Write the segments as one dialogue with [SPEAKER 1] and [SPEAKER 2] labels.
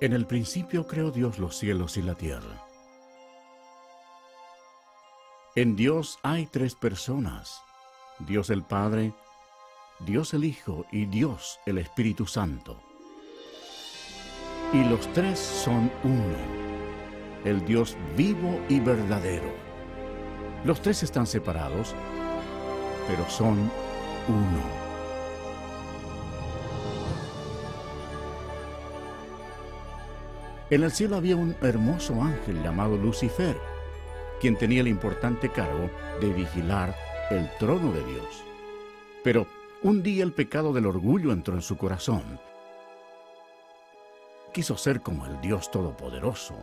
[SPEAKER 1] En el principio creó Dios los cielos y la tierra. En Dios hay tres personas: Dios el Padre, Dios el Hijo y Dios el Espíritu Santo. Y los tres son uno, el Dios vivo y verdadero. Los tres están separados, pero son uno. En el cielo había un hermoso ángel llamado Lucifer, quien tenía el importante cargo de vigilar el trono de Dios. Pero un día el pecado del orgullo entró en su corazón. Quiso ser como el Dios Todopoderoso.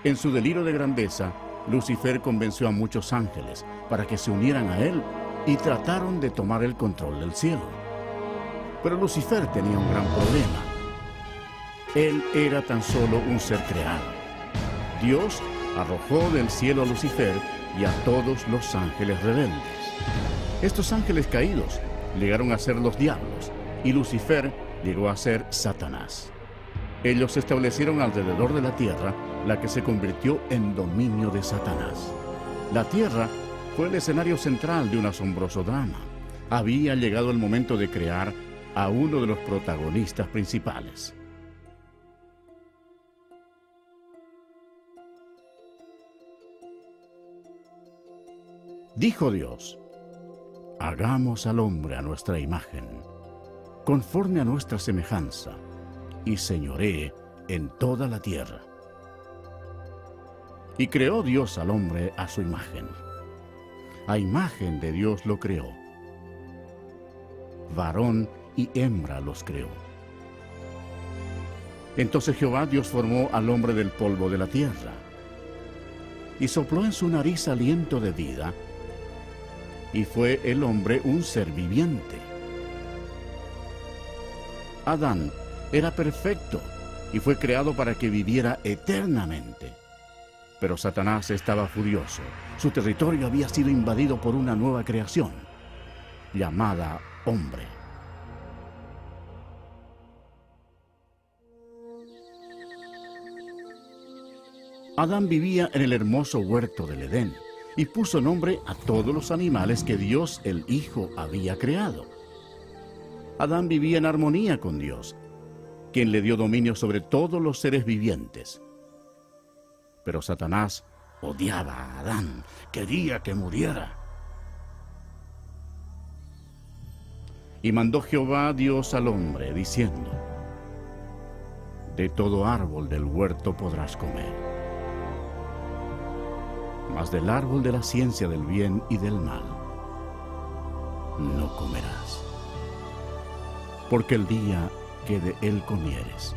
[SPEAKER 1] En su delirio de grandeza, Lucifer convenció a muchos ángeles para que se unieran a él y trataron de tomar el control del cielo. Pero Lucifer tenía un gran problema. Él era tan solo un ser creado. Dios arrojó del cielo a Lucifer y a todos los ángeles rebeldes. Estos ángeles caídos llegaron a ser los diablos, y Lucifer llegó a ser Satanás. Ellos se establecieron alrededor de la tierra, la que se convirtió en dominio de Satanás. La tierra fue el escenario central de un asombroso drama. Había llegado el momento de crear a uno de los protagonistas principales. Dijo Dios: hagamos al hombre a nuestra imagen, conforme a nuestra semejanza, y señoree en toda la tierra. Y creó Dios al hombre a su imagen. A imagen de Dios lo creó. Varón y hembra los creó. Entonces Jehová Dios formó al hombre del polvo de la tierra, y sopló en su nariz aliento de vida, y fue el hombre un ser viviente. Adán era perfecto y fue creado para que viviera eternamente. Pero Satanás estaba furioso. Su territorio había sido invadido por una nueva creación, llamada hombre. Adán vivía en el hermoso huerto del Edén y puso nombre a todos los animales que Dios el Hijo había creado. Adán vivía en armonía con Dios, quien le dio dominio sobre todos los seres vivientes. Pero Satanás odiaba a Adán, quería que muriera. Y mandó Jehová Dios al hombre, diciendo: de todo árbol del huerto podrás comer, mas del árbol de la ciencia del bien y del mal no comerás, porque el día que de él comieres,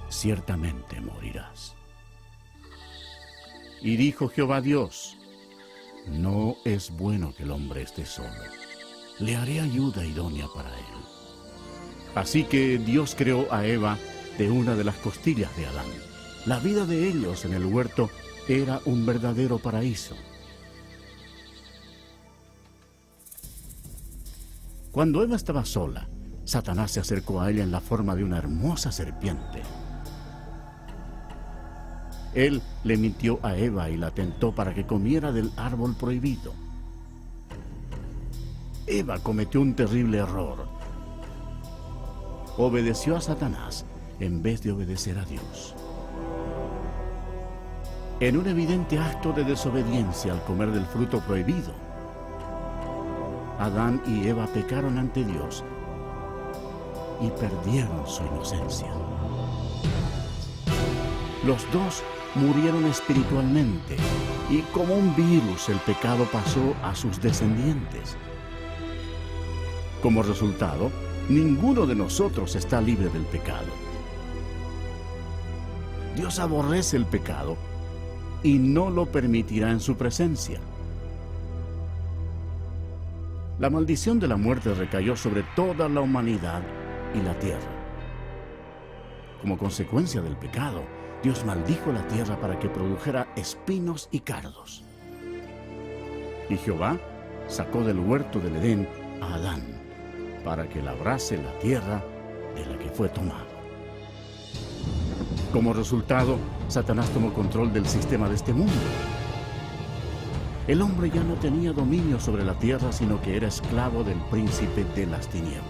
[SPEAKER 1] ciertamente morirás. Y dijo Jehová Dios: no es bueno que el hombre esté solo, le haré ayuda idónea para él. Así que Dios creó a Eva de una de las costillas de Adán. La vida de ellos en el huerto era un verdadero paraíso. Cuando Eva estaba sola, Satanás se acercó a ella en la forma de una hermosa serpiente. Él le mintió a Eva y la tentó para que comiera del árbol prohibido. Eva cometió un terrible error. Obedeció a Satanás en vez de obedecer a Dios. En un evidente acto de desobediencia al comer del fruto prohibido, Adán y Eva pecaron ante Dios y perdieron su inocencia. Los dos murieron espiritualmente, y como un virus el pecado pasó a sus descendientes. Como resultado, ninguno de nosotros está libre del pecado. Dios aborrece el pecado y no lo permitirá en su presencia. La maldición de la muerte recayó sobre toda la humanidad y la tierra. Como consecuencia del pecado, Dios maldijo la tierra para que produjera espinos y cardos. Y Jehová sacó del huerto del Edén a Adán para que labrase la tierra de la que fue tomado. Como resultado, Satanás tomó control del sistema de este mundo. El hombre ya no tenía dominio sobre la tierra, sino que era esclavo del príncipe de las tinieblas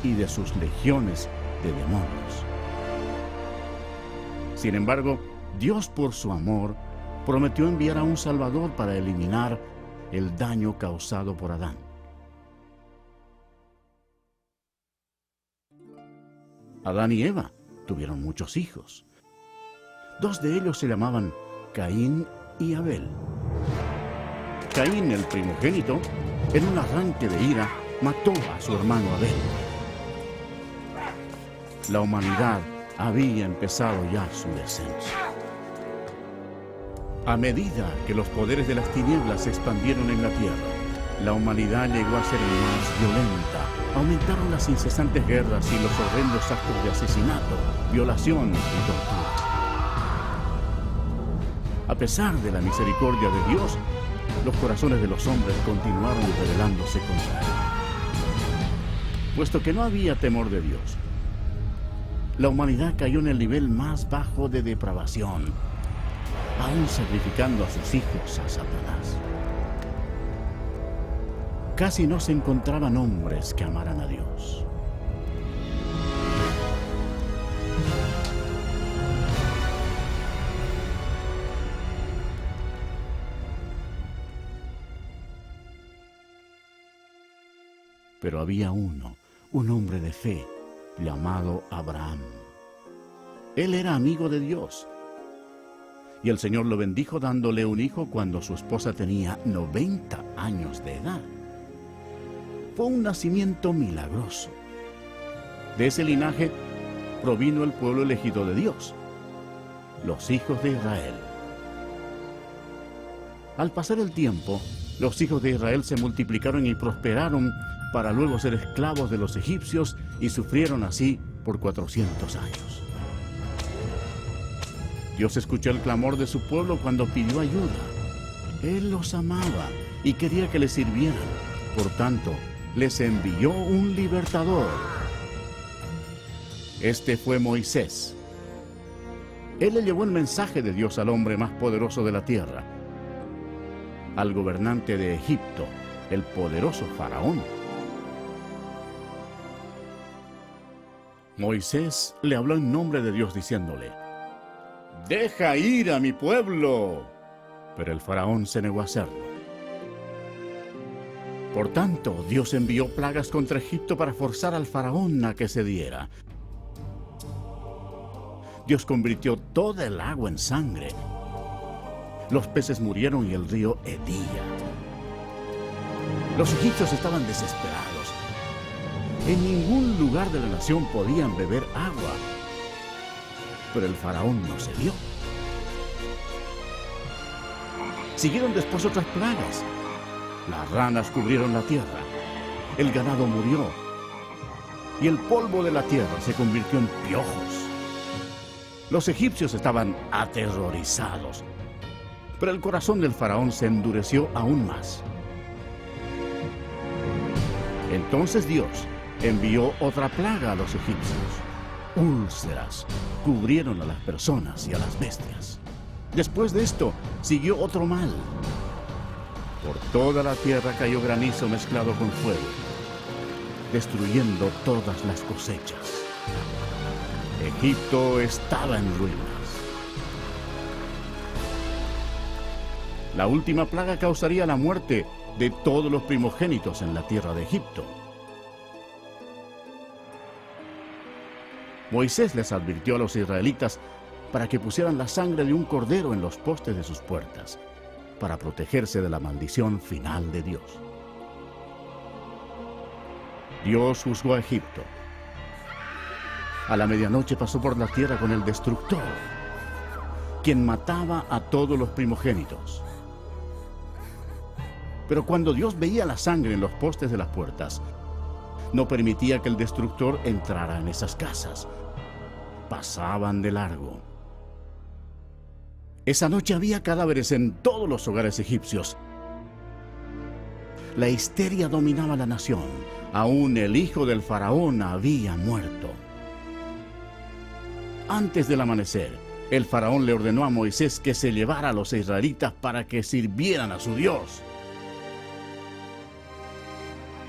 [SPEAKER 1] y de sus legiones de demonios. Sin embargo, Dios, por su amor, prometió enviar a un Salvador para eliminar el daño causado por Adán. Adán y Eva tuvieron muchos hijos. 2 de ellos se llamaban Caín y Abel. Caín, el primogénito, en un arranque de ira, mató a su hermano Abel. La humanidad había empezado ya su descenso. A medida que los poderes de las tinieblas se expandieron en la tierra, la humanidad llegó a ser más violenta. Aumentaron las incesantes guerras y los horrendos actos de asesinato, violación y tortura. A pesar de la misericordia de Dios, los corazones de los hombres continuaron rebelándose contra él. Puesto que no había temor de Dios, la humanidad cayó en el nivel más bajo de depravación, aún sacrificando a sus hijos a Satanás. Casi no se encontraban hombres que amaran a Dios. Pero había uno, un hombre de fe, llamado Abraham. Él era amigo de Dios. Y el Señor lo bendijo dándole un hijo cuando su esposa tenía 90 años de edad. Fue un nacimiento milagroso. De ese linaje provino el pueblo elegido de Dios, los hijos de Israel. Al pasar el tiempo, los hijos de Israel se multiplicaron y prosperaron para luego ser esclavos de los egipcios y sufrieron así por 400 años. Dios escuchó el clamor de su pueblo cuando pidió ayuda. Él los amaba y quería que le sirvieran. Por tanto, les envió un libertador. Este fue Moisés. Él le llevó el mensaje de Dios al hombre más poderoso de la tierra, al gobernante de Egipto, el poderoso Faraón. Moisés le habló en nombre de Dios diciéndole: «Deja ir a mi pueblo». Pero el Faraón se negó a hacerlo. Por tanto, Dios envió plagas contra Egipto para forzar al Faraón a que cediera. Dios convirtió toda el agua en sangre. Los peces murieron y el río hedía. Los egipcios estaban desesperados. En ningún lugar de la nación podían beber agua. Pero el Faraón no cedió. Siguieron después otras plagas. Las ranas cubrieron la tierra, el ganado murió, y el polvo de la tierra se convirtió en piojos. Los egipcios estaban aterrorizados, pero el corazón del Faraón se endureció aún más. Entonces Dios envió otra plaga a los egipcios. Úlceras cubrieron a las personas y a las bestias. Después de esto, siguió otro mal. Por toda la tierra cayó granizo mezclado con fuego, destruyendo todas las cosechas. Egipto estaba en ruinas. La última plaga causaría la muerte de todos los primogénitos en la tierra de Egipto. Moisés les advirtió a los israelitas para que pusieran la sangre de un cordero en los postes de sus puertas, para protegerse de la maldición final de Dios. Dios juzgó a Egipto. A la medianoche pasó por la tierra con el destructor, quien mataba a todos los primogénitos. Pero cuando Dios veía la sangre en los postes de las puertas, no permitía que el destructor entrara en esas casas. Pasaban de largo. Esa noche había cadáveres en todos los hogares egipcios. La histeria dominaba la nación. Aún el hijo del faraón había muerto. Antes del amanecer, el faraón le ordenó a Moisés que se llevara a los israelitas para que sirvieran a su Dios.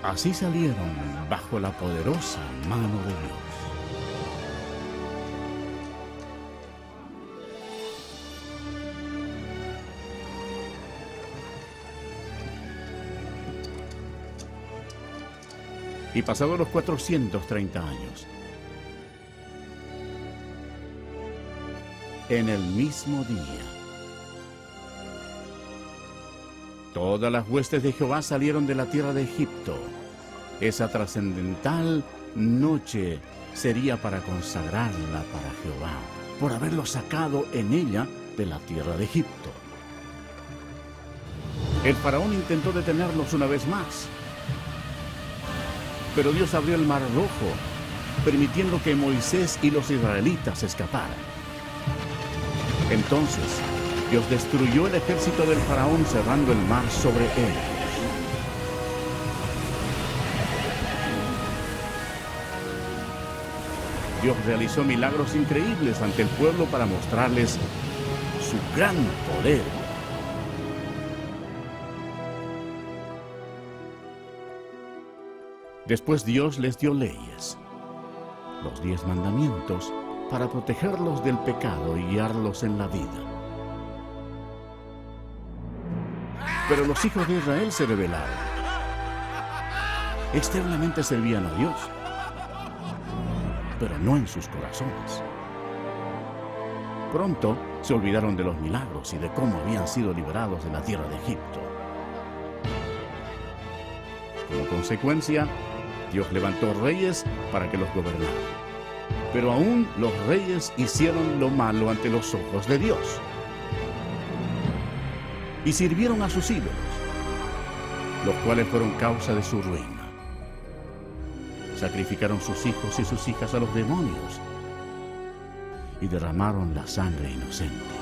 [SPEAKER 1] Así salieron bajo la poderosa mano de Dios. Y pasados los 430 años, en el mismo día, todas las huestes de Jehová salieron de la tierra de Egipto. Esa trascendental noche sería para consagrarla para Jehová, por haberlo sacado en ella de la tierra de Egipto. El faraón intentó detenerlos una vez más, pero Dios abrió el mar rojo, permitiendo que Moisés y los israelitas escaparan. Entonces, Dios destruyó el ejército del faraón cerrando el mar sobre ellos. Dios realizó milagros increíbles ante el pueblo para mostrarles su gran poder. Después Dios les dio leyes, los 10 mandamientos, para protegerlos del pecado y guiarlos en la vida. Pero los hijos de Israel se rebelaron. Externamente servían a Dios, pero no en sus corazones. Pronto se olvidaron de los milagros y de cómo habían sido liberados de la tierra de Egipto. Como consecuencia, Dios levantó reyes para que los gobernaran. Pero aún los reyes hicieron lo malo ante los ojos de Dios. Y sirvieron a sus ídolos, los cuales fueron causa de su ruina. Sacrificaron sus hijos y sus hijas a los demonios y derramaron la sangre inocente,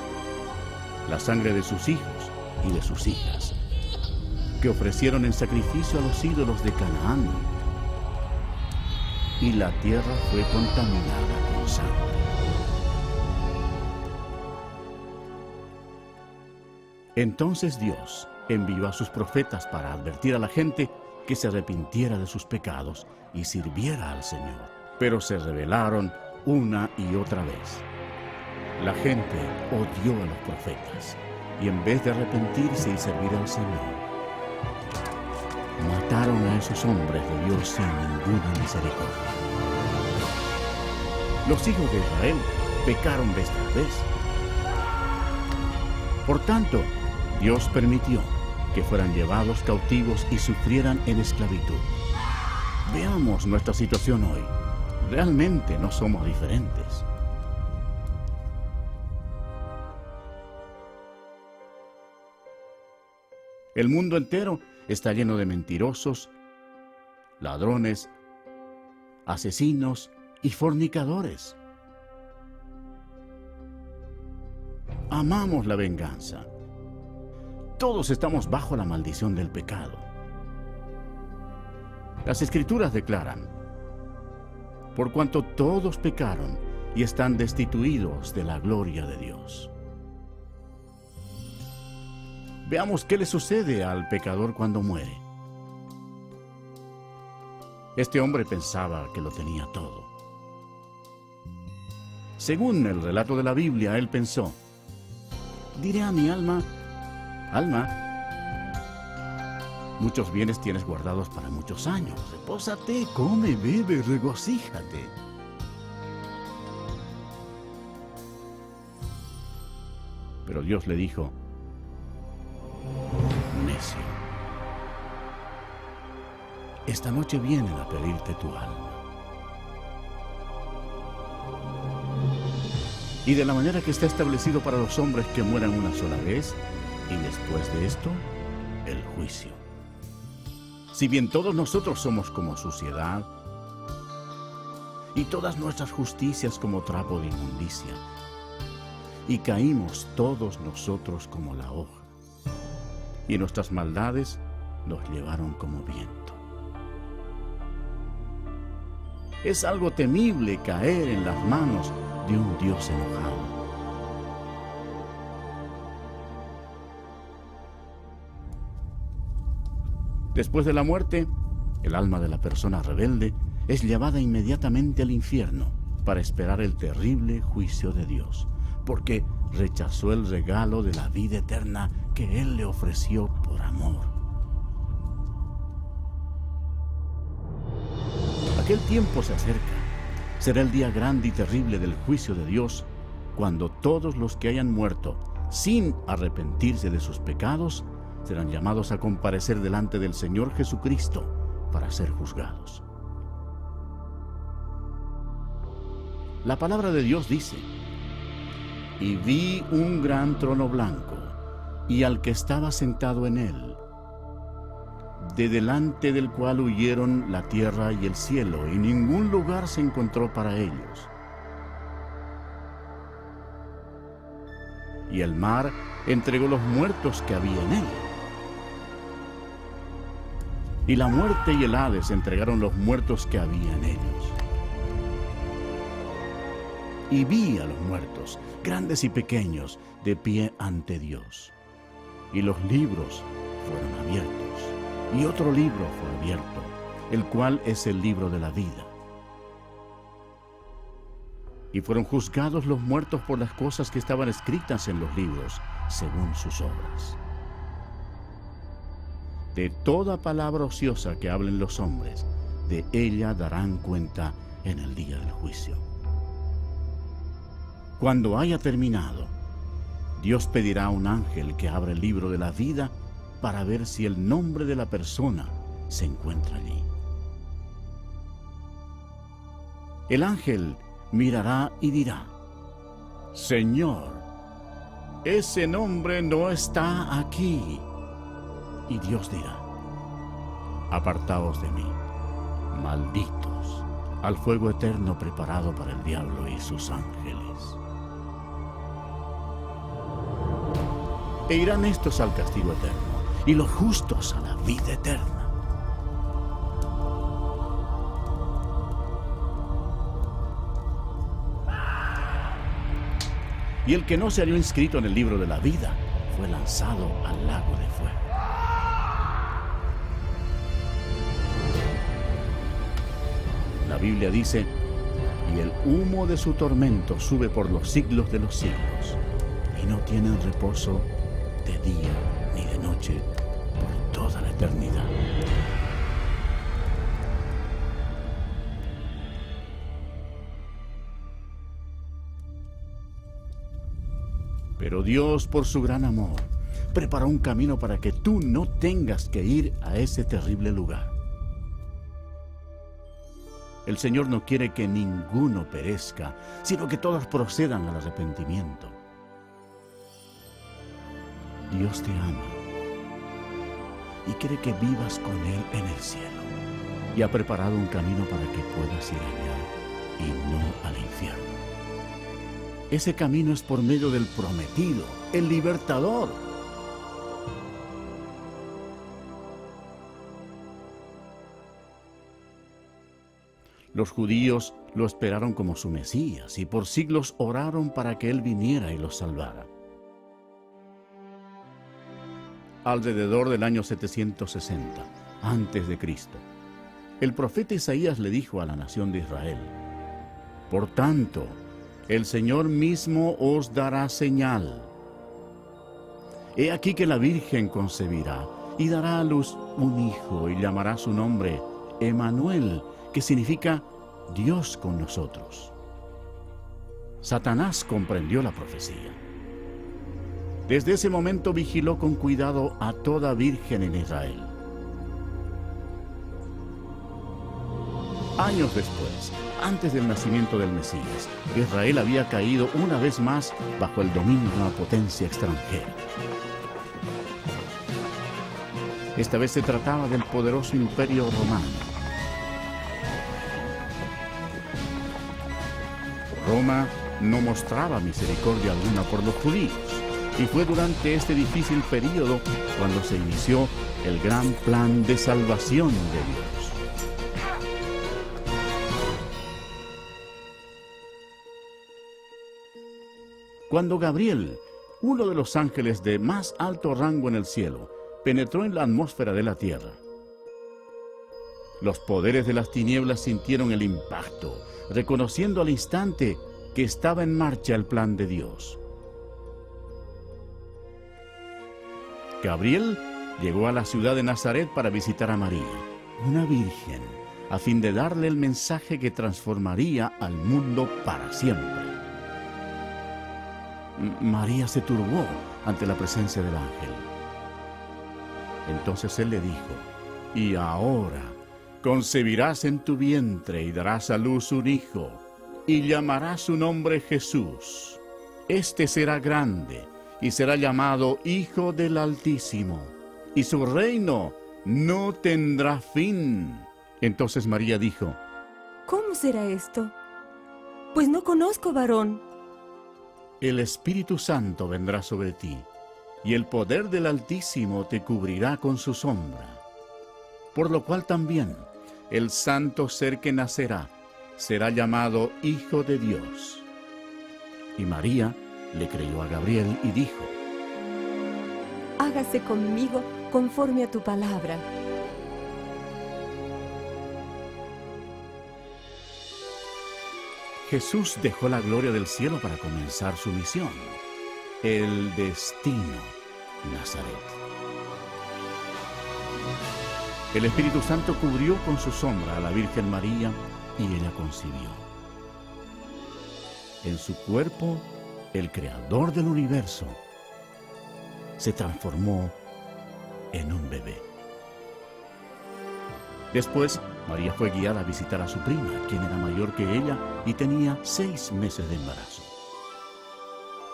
[SPEAKER 1] la sangre de sus hijos y de sus hijas, que ofrecieron en sacrificio a los ídolos de Canaán. Y la tierra fue contaminada con sangre. Entonces Dios envió a sus profetas para advertir a la gente que se arrepintiera de sus pecados y sirviera al Señor. Pero se rebelaron una y otra vez. La gente odió a los profetas y en vez de arrepentirse y servir al Señor, mataron a esos hombres de Dios sin ninguna misericordia. Los hijos de Israel pecaron vez tras vez. Por tanto, Dios permitió que fueran llevados cautivos y sufrieran en esclavitud. Veamos nuestra situación hoy. Realmente no somos diferentes. El mundo entero está lleno de mentirosos, ladrones, asesinos y fornicadores. Amamos la venganza. Todos estamos bajo la maldición del pecado. Las Escrituras declaran: por cuanto todos pecaron y están destituidos de la gloria de Dios. Veamos qué le sucede al pecador cuando muere. Este hombre pensaba que lo tenía todo. Según el relato de la Biblia, él pensó: diré a mi alma, alma, muchos bienes tienes guardados para muchos años. Repósate, come, bebe, regocíjate. Pero Dios le dijo: necio, esta noche vienen a pedirte tu alma. Y de la manera que está establecido para los hombres que mueran una sola vez, y después de esto, el juicio. Si bien todos nosotros somos como suciedad, y todas nuestras justicias como trapo de inmundicia, y caímos todos nosotros como la hoja, y nuestras maldades nos llevaron como viento. Es algo temible caer en las manos de un Dios enojado. Después de la muerte, el alma de la persona rebelde es llevada inmediatamente al infierno para esperar el terrible juicio de Dios, porque rechazó el regalo de la vida eterna que Él le ofreció por amor. Aquel tiempo se acerca. Será el día grande y terrible del juicio de Dios, cuando todos los que hayan muerto sin arrepentirse de sus pecados serán llamados a comparecer delante del Señor Jesucristo para ser juzgados. La palabra de Dios dice: y vi un gran trono blanco, y al que estaba sentado en él, de delante del cual huyeron la tierra y el cielo, y ningún lugar se encontró para ellos. Y el mar entregó los muertos que había en él. Y la muerte y el Hades entregaron los muertos que había en ellos. Y vi a los muertos, grandes y pequeños, de pie ante Dios. Y los libros fueron abiertos. Y otro libro fue abierto, el cual es el libro de la vida. Y fueron juzgados los muertos por las cosas que estaban escritas en los libros, según sus obras. De toda palabra ociosa que hablen los hombres, de ella darán cuenta en el día del juicio. Cuando haya terminado, Dios pedirá a un ángel que abra el libro de la vida para ver si el nombre de la persona se encuentra allí. El ángel mirará y dirá: Señor, ese nombre no está aquí. Y Dios dirá: apartaos de mí, malditos, al fuego eterno preparado para el diablo y sus ángeles. E irán estos al castigo eterno, y los justos a la vida eterna. Y el que no se halló inscrito en el libro de la vida fue lanzado al lago de fuego. La Biblia dice: y el humo de su tormento sube por los siglos de los siglos, y no tienen reposo de día ni de noche por toda la eternidad. Pero Dios, por su gran amor, preparó un camino para que tú no tengas que ir a ese terrible lugar. El Señor no quiere que ninguno perezca, sino que todos procedan al arrepentimiento. Dios te ama y quiere que vivas con Él en el cielo, y ha preparado un camino para que puedas ir allá y no al infierno. Ese camino es por medio del prometido, el libertador. Los judíos lo esperaron como su Mesías y por siglos oraron para que Él viniera y los salvara. Alrededor del año 760 antes de Cristo, el profeta Isaías le dijo a la nación de Israel: por tanto, el Señor mismo os dará señal. He aquí que la Virgen concebirá y dará a luz un hijo y llamará su nombre Emmanuel, que significa Dios con nosotros. Satanás comprendió la profecía. Desde ese momento vigiló con cuidado a toda virgen en Israel. Años después, antes del nacimiento del Mesías, Israel había caído una vez más bajo el dominio de una potencia extranjera. Esta vez se trataba del poderoso imperio romano. Roma no mostraba misericordia alguna por los judíos, y fue durante este difícil período cuando se inició el gran plan de salvación de Dios. Cuando Gabriel, uno de los ángeles de más alto rango en el cielo, penetró en la atmósfera de la tierra, los poderes de las tinieblas sintieron el impacto, reconociendo al instante que estaba en marcha el plan de Dios. Gabriel llegó a la ciudad de Nazaret para visitar a María, una virgen, a fin de darle el mensaje que transformaría al mundo para siempre. María se turbó ante la presencia del ángel. Entonces él le dijo: «Y ahora concebirás en tu vientre y darás a luz un hijo, y llamarás su nombre Jesús. Este será grande y será llamado Hijo del Altísimo, y su reino no tendrá fin». Entonces María dijo:
[SPEAKER 2] ¿Cómo será esto? Pues no conozco varón.
[SPEAKER 1] «El Espíritu Santo vendrá sobre ti, y el poder del Altísimo te cubrirá con su sombra. Por lo cual también el santo ser que nacerá será llamado Hijo de Dios». Y María le creyó a Gabriel y dijo:
[SPEAKER 2] «Hágase conmigo conforme a tu palabra».
[SPEAKER 1] Jesús dejó la gloria del cielo para comenzar su misión, el destino, Nazaret. El Espíritu Santo cubrió con su sombra a la Virgen María y ella concibió. En su cuerpo, el Creador del universo se transformó en un bebé. Después, María fue guiada a visitar a su prima, quien era mayor que ella y tenía 6 meses de embarazo.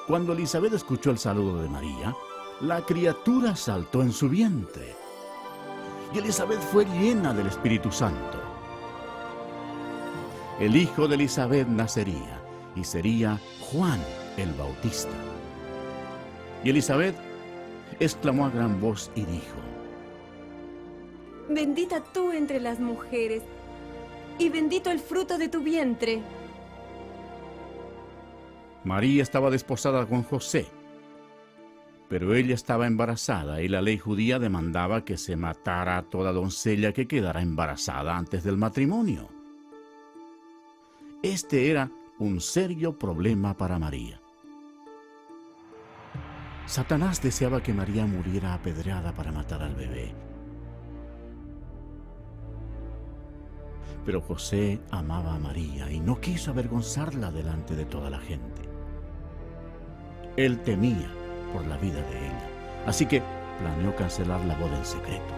[SPEAKER 1] Cuando Elisabet escuchó el saludo de María, la criatura saltó en su vientre. Y Elisabet fue llena del Espíritu Santo. El hijo de Elisabet nacería y sería Juan el Bautista. Y Elisabet exclamó a gran voz y dijo:
[SPEAKER 2] «Bendita tú entre las mujeres, y bendito el fruto de tu vientre».
[SPEAKER 1] María estaba desposada con José, pero ella estaba embarazada y la ley judía demandaba que se matara a toda doncella que quedara embarazada antes del matrimonio. Este era un serio problema para María. Satanás deseaba que María muriera apedreada para matar al bebé. Pero José amaba a María y no quiso avergonzarla delante de toda la gente. Él temía por la vida de ella, así que planeó cancelar la boda en secreto.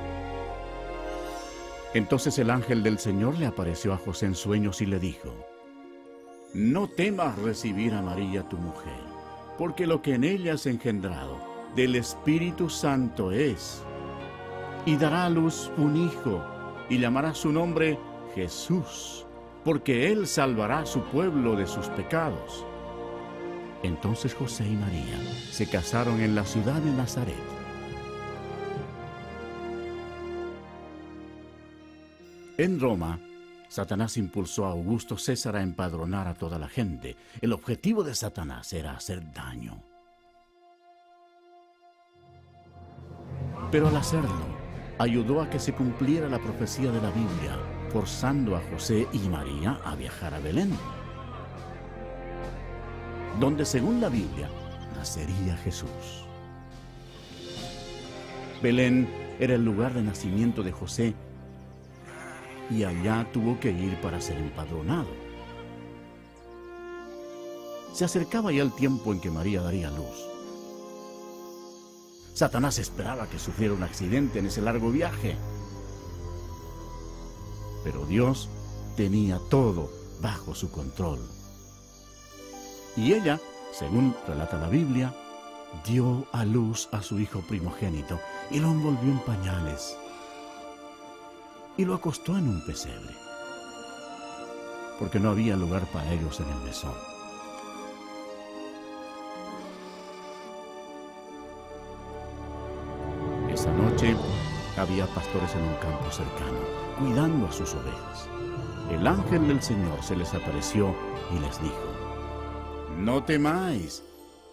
[SPEAKER 1] Entonces el ángel del Señor le apareció a José en sueños y le dijo: «No temas recibir a María tu mujer, porque lo que en ella es engendrado del Espíritu Santo es, y dará a luz un hijo, y llamará su nombre Jesús, porque él salvará a su pueblo de sus pecados». Entonces José y María se casaron en la ciudad de Nazaret. En Roma, Satanás impulsó a Augusto César a empadronar a toda la gente. El objetivo de Satanás era hacer daño. Pero al hacerlo, ayudó a que se cumpliera la profecía de la Biblia, forzando a José y María a viajar a Belén, donde según la Biblia nacería Jesús. Belén era el lugar de nacimiento de José y allá tuvo que ir para ser empadronado. Se acercaba ya el tiempo en que María daría luz. Satanás esperaba que sufriera un accidente en ese largo viaje, pero Dios tenía todo bajo su control. Y ella, según relata la Biblia, dio a luz a su hijo primogénito y lo envolvió en pañales y lo acostó en un pesebre, porque no había lugar para ellos en el mesón. Esa noche había pastores en un campo cercano, cuidando a sus ovejas. El ángel del Señor se les apareció y les dijo: «No temáis,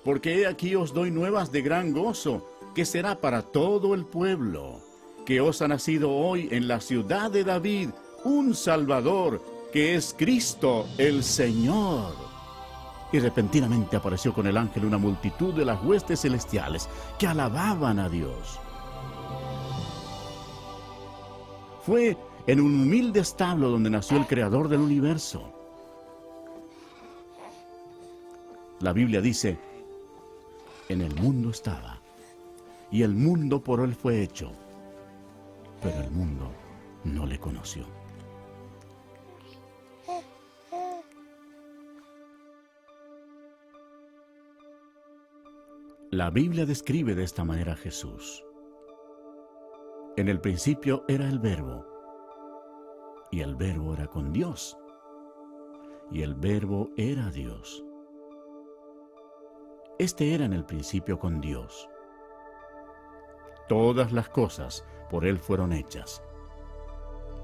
[SPEAKER 1] porque he aquí os doy nuevas de gran gozo, que será para todo el pueblo, que os ha nacido hoy en la ciudad de David un Salvador, que es Cristo el Señor. Y repentinamente apareció con el ángel una multitud de las huestes celestiales que alababan a Dios. Fue en un humilde establo donde nació el Creador del universo. La Biblia dice: en el mundo estaba, y el mundo por él fue hecho, pero el mundo no le conoció. La Biblia describe de esta manera a Jesús. En el principio era el Verbo, y el Verbo era con Dios, y el Verbo era Dios. Este era en el principio con Dios. Todas las cosas por Él fueron hechas,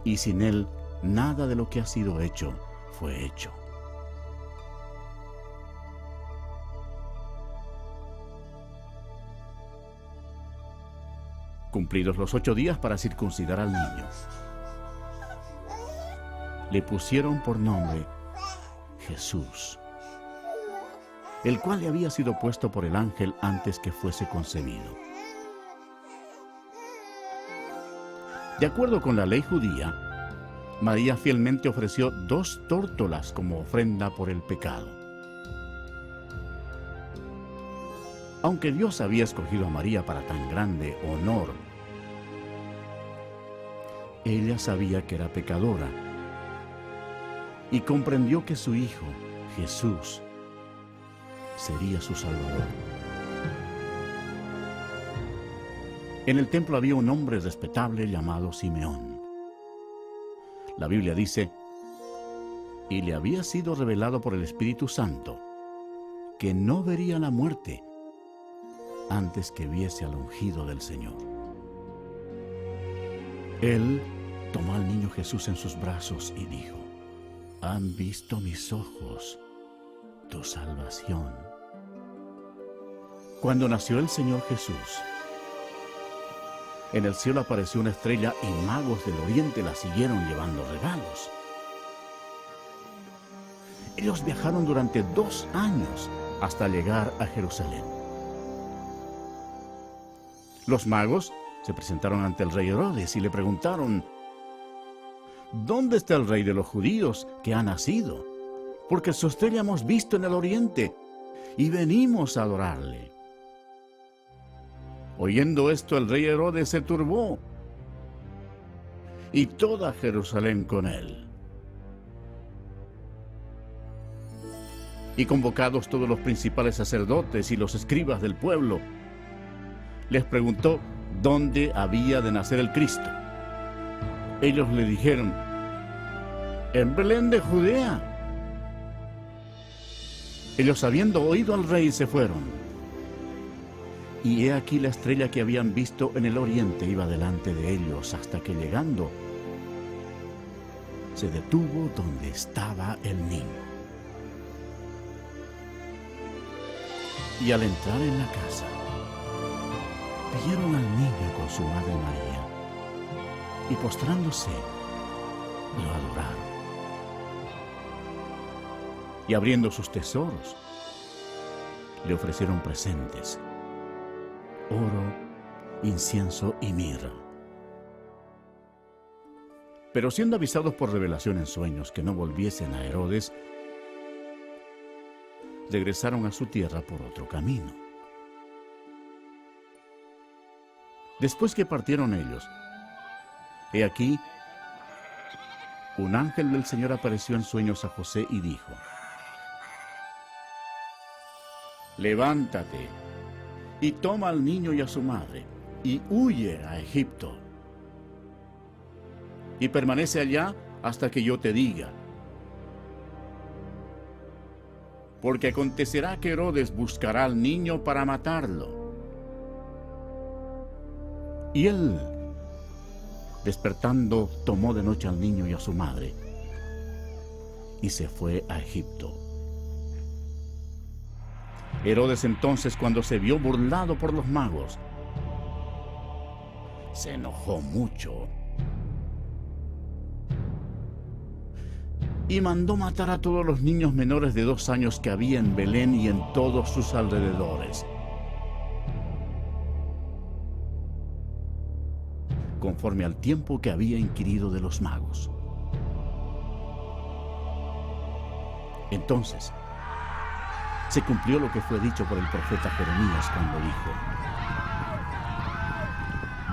[SPEAKER 1] y sin Él nada de lo que ha sido hecho fue hecho. Cumplidos los 8 días para circuncidar al niño, le pusieron por nombre Jesús, el cual le había sido puesto por el ángel antes que fuese concebido. De acuerdo con la ley judía, María fielmente ofreció 2 tórtolas como ofrenda por el pecado. Aunque Dios había escogido a María para tan grande honor, ella sabía que era pecadora y comprendió que su hijo, Jesús, sería su Salvador. En el templo había un hombre respetable llamado Simeón. La Biblia dice: y le había sido revelado por el Espíritu Santo que no vería la muerte antes que viese al ungido del Señor. Él tomó al niño Jesús en sus brazos y dijo: han visto mis ojos tu salvación. Cuando nació el Señor Jesús, en el cielo apareció una estrella y magos del oriente la siguieron llevando regalos. Ellos viajaron durante 2 años hasta llegar a Jerusalén. Los magos se presentaron ante el rey Herodes y le preguntaron: ¿dónde está el rey de los judíos que ha nacido? Porque su estrella hemos visto en el oriente y venimos a adorarle. Oyendo esto, el rey Herodes se turbó, y toda Jerusalén con él. Y convocados todos los principales sacerdotes y los escribas del pueblo, les preguntó dónde había de nacer el Cristo. Ellos le dijeron: en Belén de Judea. Ellos, habiendo oído al rey, se fueron. Y he aquí la estrella que habían visto en el oriente iba delante de ellos, hasta que llegando, se detuvo donde estaba el niño. Y al entrar en la casa, vieron al niño con su madre María, y postrándose, lo adoraron. Y abriendo sus tesoros, le ofrecieron presentes: oro, incienso y mirra. Pero siendo avisados por revelación en sueños que no volviesen a Herodes, regresaron a su tierra por otro camino. Después que partieron ellos, he aquí, un ángel del Señor apareció en sueños a José y dijo: levántate y toma al niño y a su madre, y huye a Egipto. Y permanece allá hasta que yo te diga. Porque acontecerá que Herodes buscará al niño para matarlo. Y él, despertando, tomó de noche al niño y a su madre, y se fue a Egipto. Herodes entonces, cuando se vio burlado por los magos, se enojó mucho y mandó matar a todos los niños menores de 2 años que había en Belén y en todos sus alrededores, conforme al tiempo que había inquirido de los magos. Entonces se cumplió lo que fue dicho por el profeta Jeremías cuando dijo: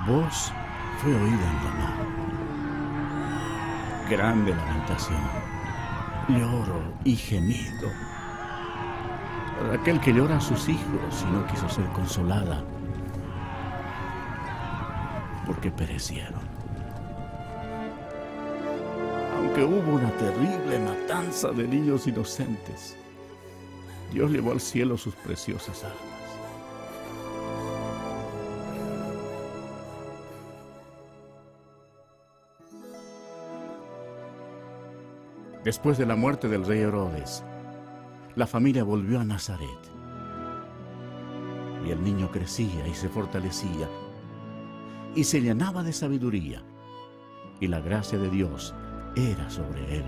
[SPEAKER 1] voz fue oída en Ramá, grande lamentación, lloro y gemido. Aquel que llora a sus hijos y no quiso ser consolada, porque perecieron. Aunque hubo una terrible matanza de niños inocentes, Dios llevó al cielo sus preciosas almas. Después de la muerte del rey Herodes, la familia volvió a Nazaret. Y el niño crecía y se fortalecía y se llenaba de sabiduría, y la gracia de Dios era sobre él.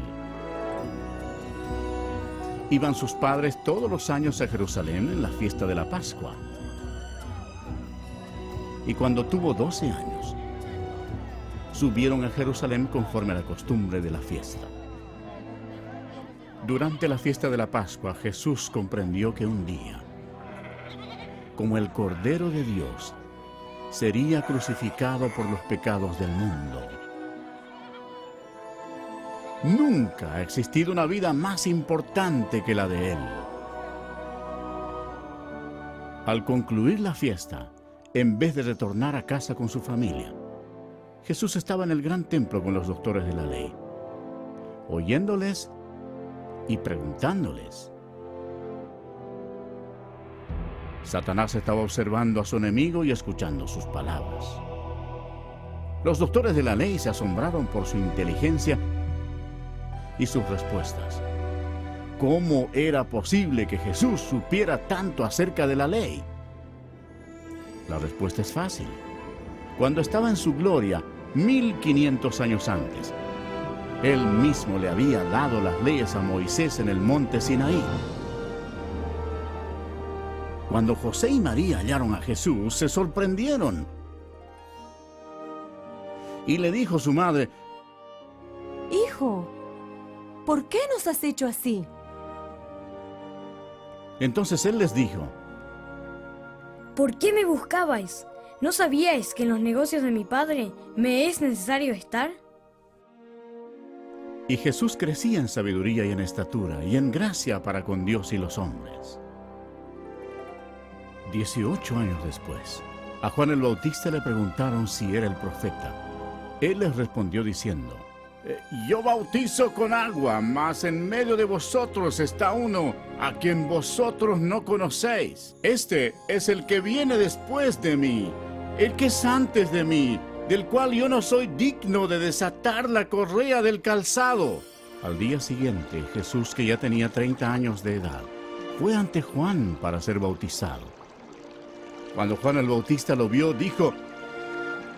[SPEAKER 1] Iban sus padres todos los años a Jerusalén en la fiesta de la Pascua. Y cuando tuvo 12 años, subieron a Jerusalén conforme a la costumbre de la fiesta. Durante la fiesta de la Pascua, Jesús comprendió que un día, como el Cordero de Dios, sería crucificado por los pecados del mundo. Nunca ha existido una vida más importante que la de él. Al concluir la fiesta, en vez de retornar a casa con su familia, Jesús estaba en el gran templo con los doctores de la ley, oyéndoles y preguntándoles. Satanás estaba observando a su enemigo y escuchando sus palabras. Los doctores de la ley se asombraron por su inteligencia y sus respuestas. ¿Cómo era posible que Jesús supiera tanto acerca de la ley? La respuesta es fácil. Cuando estaba en su gloria, 1500 años antes, él mismo le había dado las leyes a Moisés en el monte Sinaí. Cuando José y María hallaron a Jesús, se sorprendieron. Y le dijo su madre:
[SPEAKER 2] Hijo, ¿por qué nos has hecho así?
[SPEAKER 1] Entonces él les dijo:
[SPEAKER 3] ¿Por qué me buscabais? ¿No sabíais que en los negocios de mi padre me es necesario estar?
[SPEAKER 1] Y Jesús crecía en sabiduría y en estatura y en gracia para con Dios y los hombres. 18 años después, a Juan el Bautista le preguntaron si era el profeta. Él les respondió diciendo: yo bautizo con agua, mas en medio de vosotros está uno a quien vosotros no conocéis. Este es el que viene después de mí, el que es antes de mí, del cual yo no soy digno de desatar la correa del calzado. Al día siguiente, Jesús, que ya tenía 30 años de edad, fue ante Juan para ser bautizado. Cuando Juan el Bautista lo vio, dijo: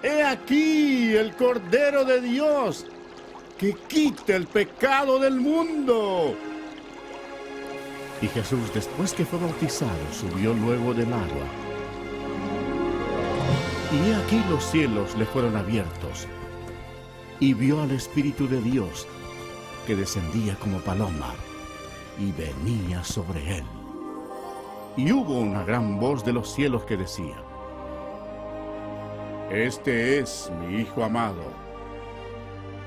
[SPEAKER 1] ¡He aquí el Cordero de Dios, que quita el pecado del mundo! Y Jesús, después que fue bautizado, subió luego del agua. Y he aquí los cielos le fueron abiertos, y vio al Espíritu de Dios, que descendía como paloma, y venía sobre él. Y hubo una gran voz de los cielos que decía: Este es mi Hijo amado,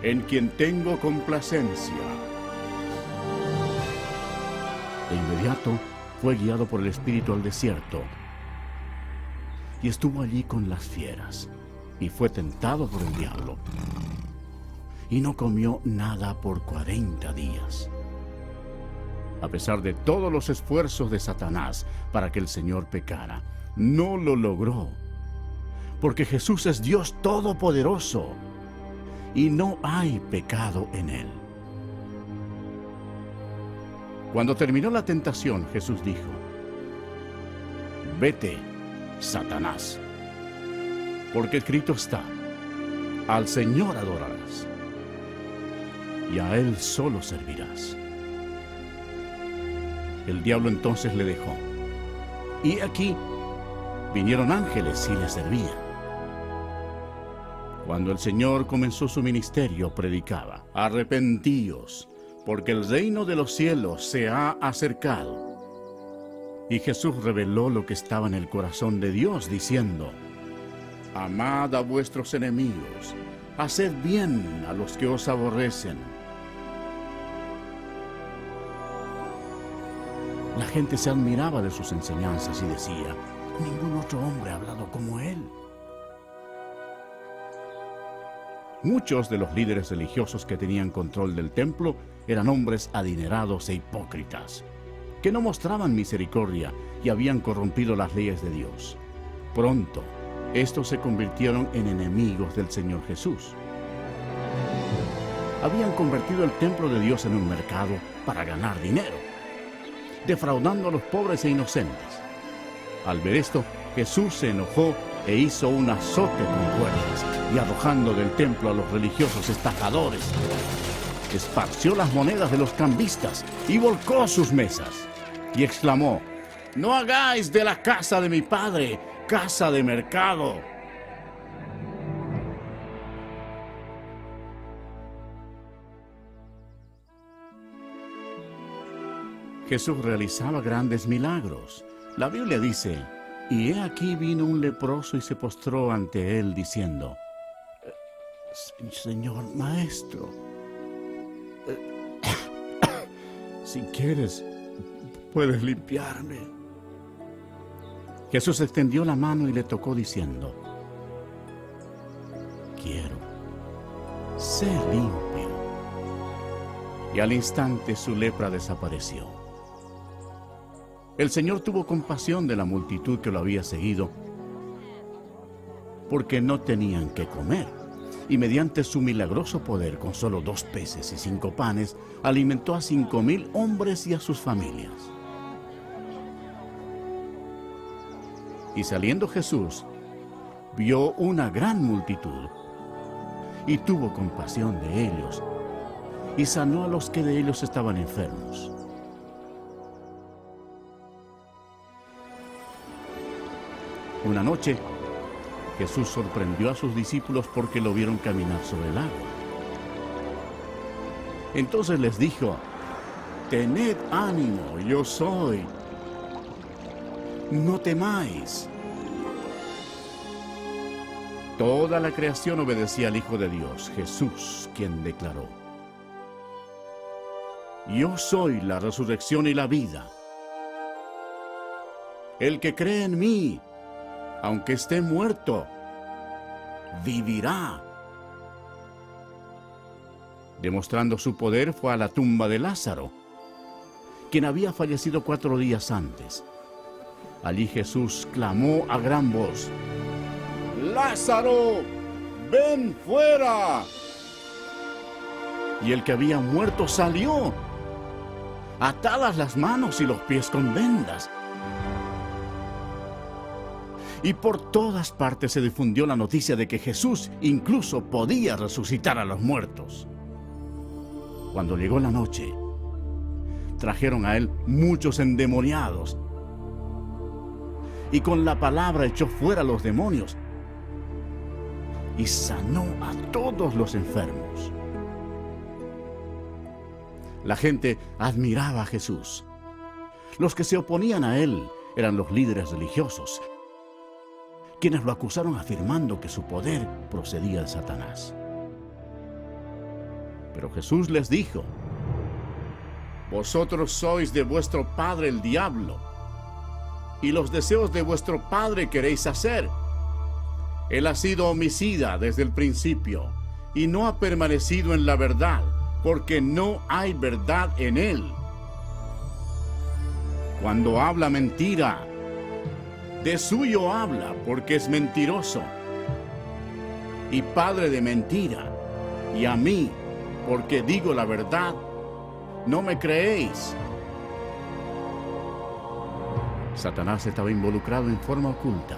[SPEAKER 1] en quien tengo complacencia. De inmediato fue guiado por el Espíritu al desierto, y estuvo allí con las fieras, y fue tentado por el diablo, y no comió nada por 40 días. A pesar de todos los esfuerzos de Satanás para que el Señor pecara, no lo logró, porque Jesús es Dios Todopoderoso, y no hay pecado en él. Cuando terminó la tentación, Jesús dijo: vete, Satanás, porque escrito está, al Señor adorarás, y a Él solo servirás. El diablo entonces le dejó, y aquí vinieron ángeles y le servían. Cuando el Señor comenzó su ministerio, predicaba, arrepentíos, porque el reino de los cielos se ha acercado. Y Jesús reveló lo que estaba en el corazón de Dios, diciendo, amad a vuestros enemigos, haced bien a los que os aborrecen. La gente se admiraba de sus enseñanzas y decía, ningún otro hombre ha hablado como él. Muchos de los líderes religiosos que tenían control del templo eran hombres adinerados e hipócritas, que no mostraban misericordia y habían corrompido las leyes de Dios. Pronto, estos se convirtieron en enemigos del Señor Jesús. Habían convertido el templo de Dios en un mercado para ganar dinero, defraudando a los pobres e inocentes. Al ver esto, Jesús se enojó e hizo un azote con cuerdas, y arrojando del templo a los religiosos estafadores, esparció las monedas de los cambistas y volcó sus mesas, y exclamó, no hagáis de la casa de mi padre casa de mercado. Jesús realizaba grandes milagros. La Biblia dice, y he aquí vino un leproso y se postró ante él diciendo, Señor Maestro, si quieres, puedes limpiarme. Jesús extendió la mano y le tocó diciendo, quiero, sé limpio. Y al instante su lepra desapareció. El Señor tuvo compasión de la multitud que lo había seguido, porque no tenían qué comer, y mediante su milagroso poder, con solo 2 peces y 5 panes, alimentó a 5,000 hombres y a sus familias. Y saliendo Jesús, vio una gran multitud, y tuvo compasión de ellos, y sanó a los que de ellos estaban enfermos. Una noche, Jesús sorprendió a sus discípulos porque lo vieron caminar sobre el agua. Entonces les dijo, tened ánimo, yo soy. No temáis. Toda la creación obedecía al Hijo de Dios, Jesús, quien declaró, yo soy la resurrección y la vida. El que cree en mí, aunque esté muerto, vivirá. Demostrando su poder, fue a la tumba de Lázaro, quien había fallecido 4 días antes. Allí Jesús clamó a gran voz, ¡Lázaro, ven fuera! Y el que había muerto salió, atadas las manos y los pies con vendas. Y por todas partes se difundió la noticia de que Jesús incluso podía resucitar a los muertos. Cuando llegó la noche, trajeron a él muchos endemoniados, y con la palabra echó fuera a los demonios, y sanó a todos los enfermos. La gente admiraba a Jesús. Los que se oponían a él eran los líderes religiosos, quienes lo acusaron afirmando que su poder procedía de Satanás. Pero Jesús les dijo, vosotros sois de vuestro padre el diablo, y los deseos de vuestro padre queréis hacer. Él ha sido homicida desde el principio, y no ha permanecido en la verdad, porque no hay verdad en él. Cuando habla mentira, de suyo habla, porque es mentiroso, y padre de mentira, y a mí, porque digo la verdad, no me creéis. Satanás estaba involucrado en forma oculta.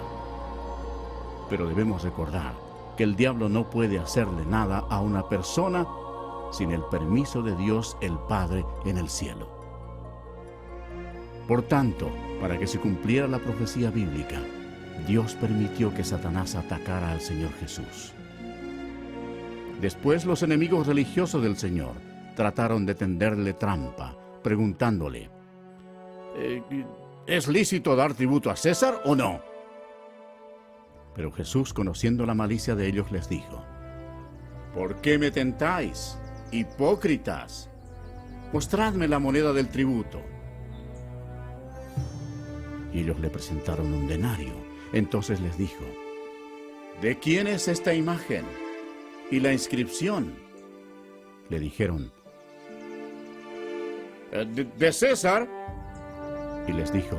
[SPEAKER 1] Pero debemos recordar que el diablo no puede hacerle nada a una persona sin el permiso de Dios el Padre en el cielo. Por tanto, para que se cumpliera la profecía bíblica, Dios permitió que Satanás atacara al Señor Jesús. Después los enemigos religiosos del Señor trataron de tenderle trampa, preguntándole, ¿es lícito dar tributo a César o no? Pero Jesús, conociendo la malicia de ellos, les dijo, ¿por qué me tentáis, hipócritas? Mostradme la moneda del tributo. Y ellos le presentaron un denario. Entonces les dijo, ¿de quién es esta imagen y la inscripción? Le dijeron, de César. Y les dijo,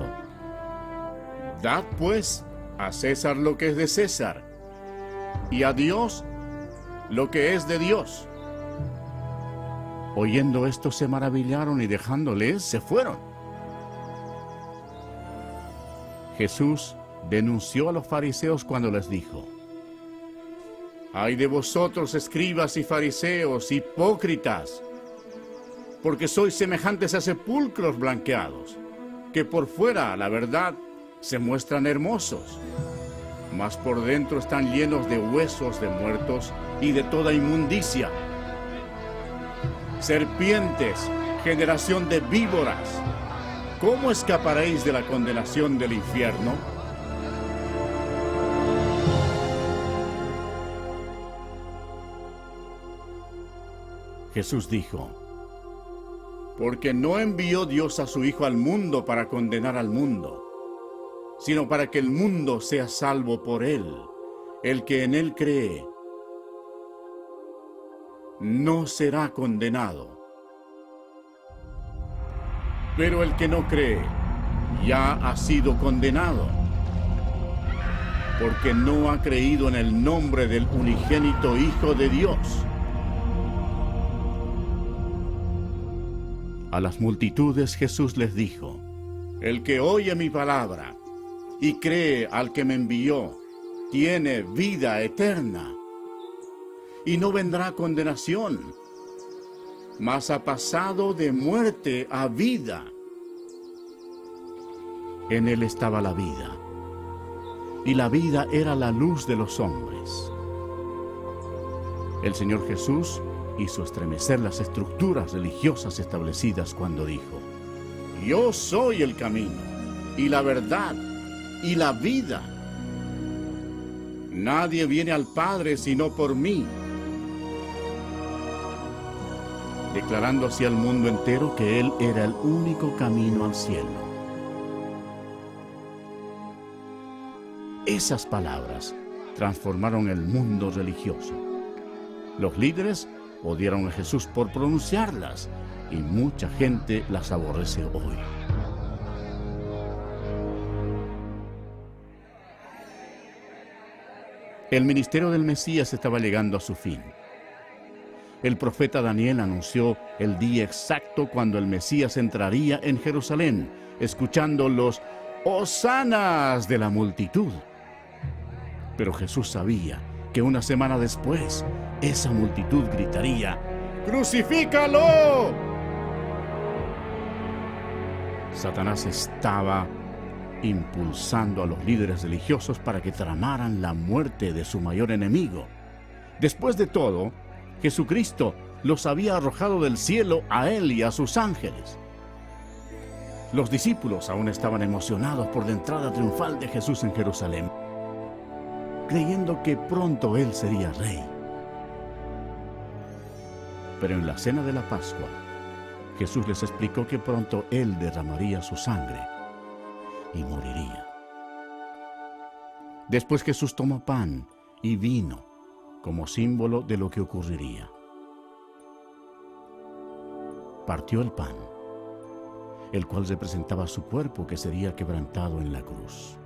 [SPEAKER 1] dad pues a César lo que es de César, y a Dios lo que es de Dios. Oyendo esto se maravillaron y dejándoles se fueron. Jesús denunció a los fariseos cuando les dijo, ¡ay de vosotros, escribas y fariseos, hipócritas! Porque sois semejantes a sepulcros blanqueados, que por fuera, la verdad, se muestran hermosos, mas por dentro están llenos de huesos de muertos y de toda inmundicia. Serpientes, generación de víboras, ¿cómo escaparéis de la condenación del infierno? Jesús dijo, porque no envió Dios a su Hijo al mundo para condenar al mundo, sino para que el mundo sea salvo por él. El que en él cree no será condenado. Pero el que no cree ya ha sido condenado, porque no ha creído en el nombre del unigénito Hijo de Dios. A las multitudes Jesús les dijo, el que oye mi palabra y cree al que me envió, tiene vida eterna, y no vendrá condenación, mas ha pasado de muerte a vida. En él estaba la vida, y la vida era la luz de los hombres. El Señor Jesús hizo estremecer las estructuras religiosas establecidas cuando dijo, yo soy el camino, y la verdad, y la vida. Nadie viene al Padre sino por mí. Declarando así al mundo entero que Él era el único camino al cielo. Esas palabras transformaron el mundo religioso. Los líderes odiaron a Jesús por pronunciarlas, y mucha gente las aborrece hoy. El ministerio del Mesías estaba llegando a su fin. El profeta Daniel anunció el día exacto cuando el Mesías entraría en Jerusalén, escuchando los hosanas de la multitud. Pero Jesús sabía que una semana después, esa multitud gritaría, ¡crucifícalo! Satanás estaba impulsando a los líderes religiosos para que tramaran la muerte de su mayor enemigo. Después de todo, Jesucristo los había arrojado del cielo a él y a sus ángeles. Los discípulos aún estaban emocionados por la entrada triunfal de Jesús en Jerusalén, creyendo que pronto él sería rey. Pero en la cena de la Pascua, Jesús les explicó que pronto él derramaría su sangre y moriría. Después Jesús tomó pan y vino como símbolo de lo que ocurriría. Partió el pan, el cual representaba su cuerpo que sería quebrantado en la cruz.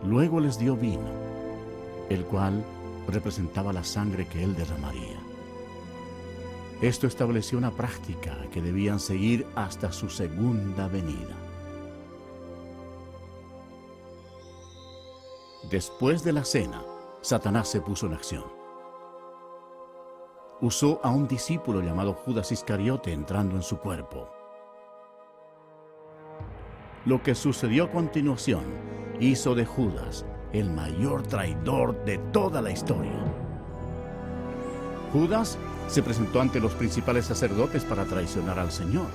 [SPEAKER 1] Luego les dio vino, el cual representaba la sangre que él derramaría. Esto estableció una práctica que debían seguir hasta su segunda venida. Después de la cena, Satanás se puso en acción. Usó a un discípulo llamado Judas Iscariote entrando en su cuerpo. Lo que sucedió a continuación hizo de Judas el mayor traidor de toda la historia. Judas se presentó ante los principales sacerdotes para traicionar al Señor.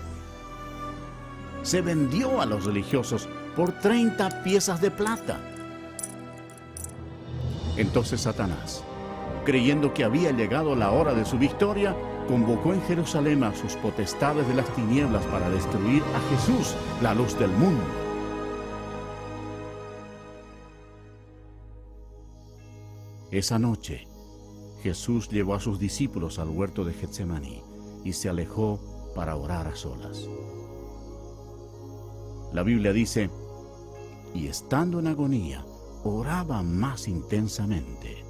[SPEAKER 1] Se vendió a los religiosos por 30 piezas de plata. Entonces Satanás, creyendo que había llegado la hora de su victoria, convocó en Jerusalén a sus potestades de las tinieblas para destruir a Jesús, la luz del mundo. Esa noche, Jesús llevó a sus discípulos al huerto de Getsemaní y se alejó para orar a solas. La Biblia dice, y estando en agonía, oraba más intensamente.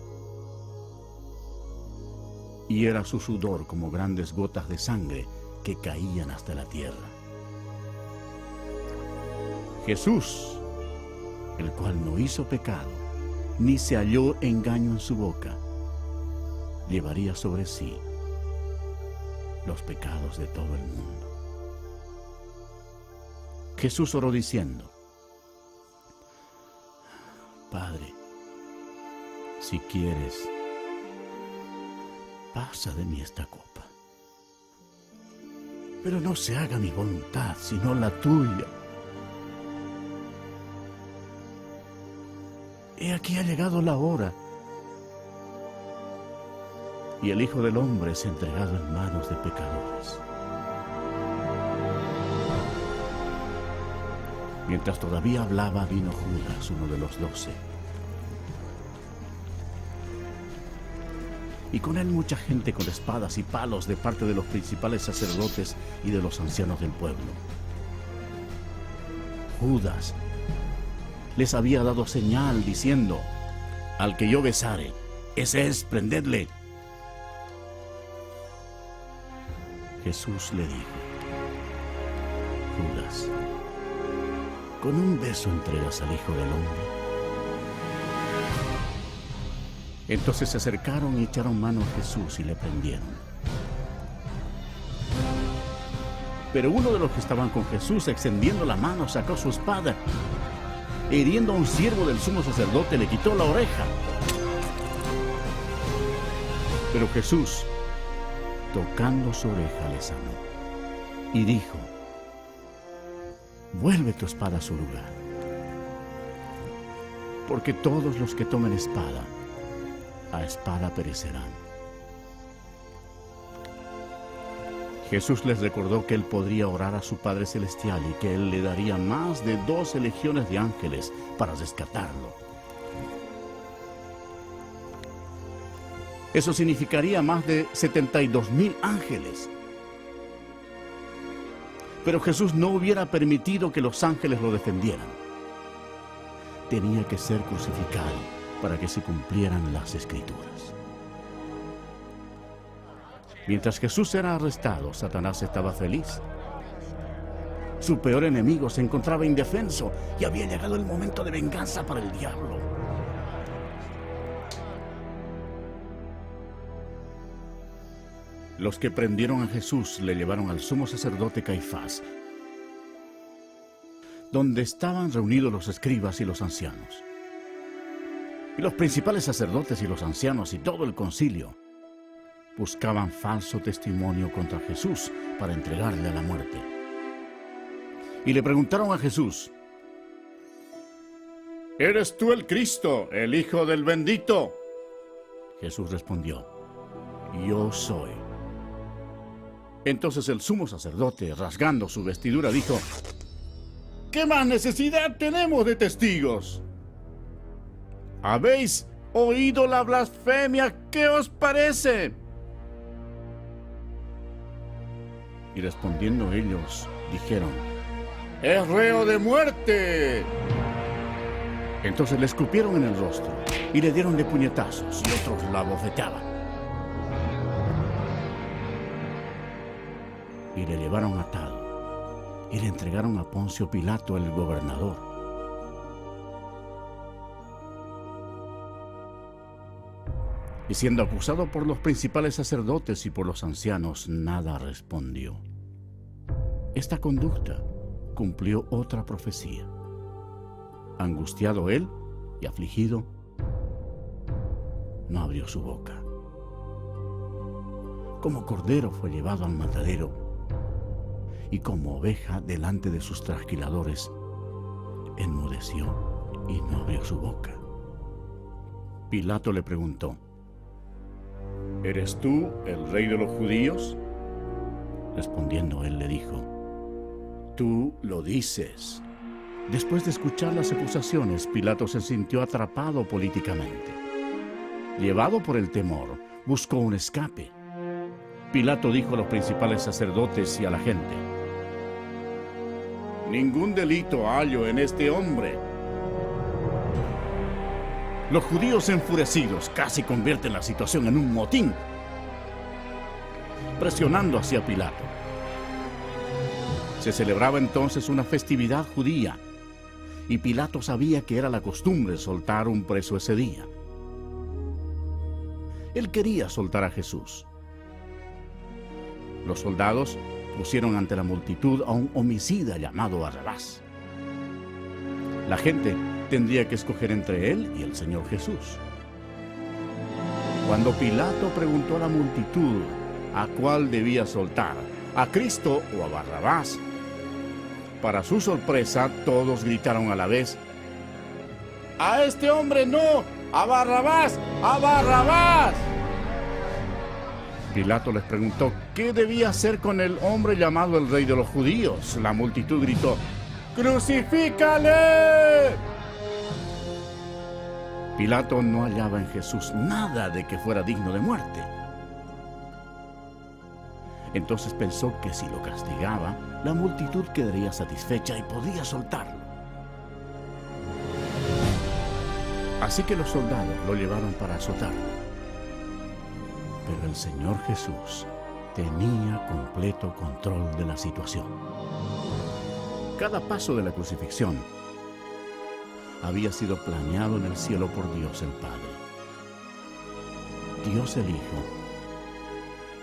[SPEAKER 1] Y era su sudor como grandes gotas de sangre que caían hasta la tierra. Jesús, el cual no hizo pecado, ni se halló engaño en su boca, llevaría sobre sí los pecados de todo el mundo. Jesús oró diciendo, Padre, si quieres, pasa de mí esta copa. Pero no se haga mi voluntad, sino la tuya. He aquí ha llegado la hora, y el Hijo del Hombre es entregado en manos de pecadores. Mientras todavía hablaba, vino Judas, uno de los 12. Y con él mucha gente con espadas y palos de parte de los principales sacerdotes y de los ancianos del pueblo. Judas les había dado señal diciendo, al que yo besare, ese es, prendedle. Jesús le dijo, Judas, ¿con un beso entregas al Hijo del Hombre? Entonces se acercaron y echaron mano a Jesús y le prendieron. Pero uno de los que estaban con Jesús, extendiendo la mano, sacó su espada. Hiriendo a un siervo del sumo sacerdote, le quitó la oreja. Pero Jesús, tocando su oreja, le sanó. Y dijo, vuelve tu espada a su lugar. Porque todos los que tomen espada, a espada perecerán. Jesús les recordó que él podría orar a su Padre Celestial y que él le daría más de 12 legiones de ángeles para rescatarlo. Eso significaría más de 72,000 ángeles. Pero Jesús no hubiera permitido que los ángeles lo defendieran. Tenía que ser crucificado para que se cumplieran las Escrituras. Mientras Jesús era arrestado, Satanás estaba feliz. Su peor enemigo se encontraba indefenso y había llegado el momento de venganza para el diablo. Los que prendieron a Jesús le llevaron al sumo sacerdote Caifás, donde estaban reunidos los escribas y los ancianos. Y los principales sacerdotes y los ancianos y todo el concilio buscaban falso testimonio contra Jesús para entregarle a la muerte. Y le preguntaron a Jesús, ¿eres tú el Cristo, el Hijo del Bendito? Jesús respondió, yo soy. Entonces el sumo sacerdote, rasgando su vestidura, dijo, ¿qué más necesidad tenemos de testigos? ¿Habéis oído la blasfemia? ¿Qué os parece? Y respondiendo ellos, dijeron, ¡es reo de muerte! Entonces le escupieron en el rostro y le dieron de puñetazos y otros la bofeteaban. y le llevaron atado y le entregaron a Poncio Pilato, el gobernador. Y siendo acusado por los principales sacerdotes y por los ancianos, nada respondió. Esta conducta cumplió otra profecía. Angustiado él y afligido, no abrió su boca. Como cordero fue llevado al matadero, y como oveja delante de sus trasquiladores, enmudeció y no abrió su boca. Pilato le preguntó: ¿Eres tú el rey de los judíos? Respondiendo él le dijo: Tú lo dices. Después de escuchar las acusaciones, Pilato se sintió atrapado políticamente. Llevado por el temor, buscó un escape. Pilato dijo a los principales sacerdotes y a la gente: Ningún delito hallo en este hombre. Los judíos enfurecidos casi convierten la situación en un motín, presionando hacia Pilato. Se celebraba entonces una festividad judía, y Pilato sabía que era la costumbre soltar un preso ese día. Él quería soltar a Jesús. Los soldados pusieron ante la multitud a un homicida llamado Barrabás. La gente tendría que escoger entre él y el Señor Jesús. Cuando Pilato preguntó a la multitud a cuál debía soltar, a Cristo o a Barrabás, para su sorpresa todos gritaron a la vez: ¡A este hombre no! ¡A Barrabás! ¡A Barrabás! Pilato les preguntó qué debía hacer con el hombre llamado el Rey de los Judíos. La multitud gritó: ¡Crucifícale! Pilato no hallaba en Jesús nada de que fuera digno de muerte. Entonces pensó que si lo castigaba, la multitud quedaría satisfecha y podía soltarlo. Así que los soldados lo llevaron para azotarlo. Pero el Señor Jesús tenía completo control de la situación. Cada paso de la crucifixión había sido planeado en el cielo por Dios el Padre, Dios el Hijo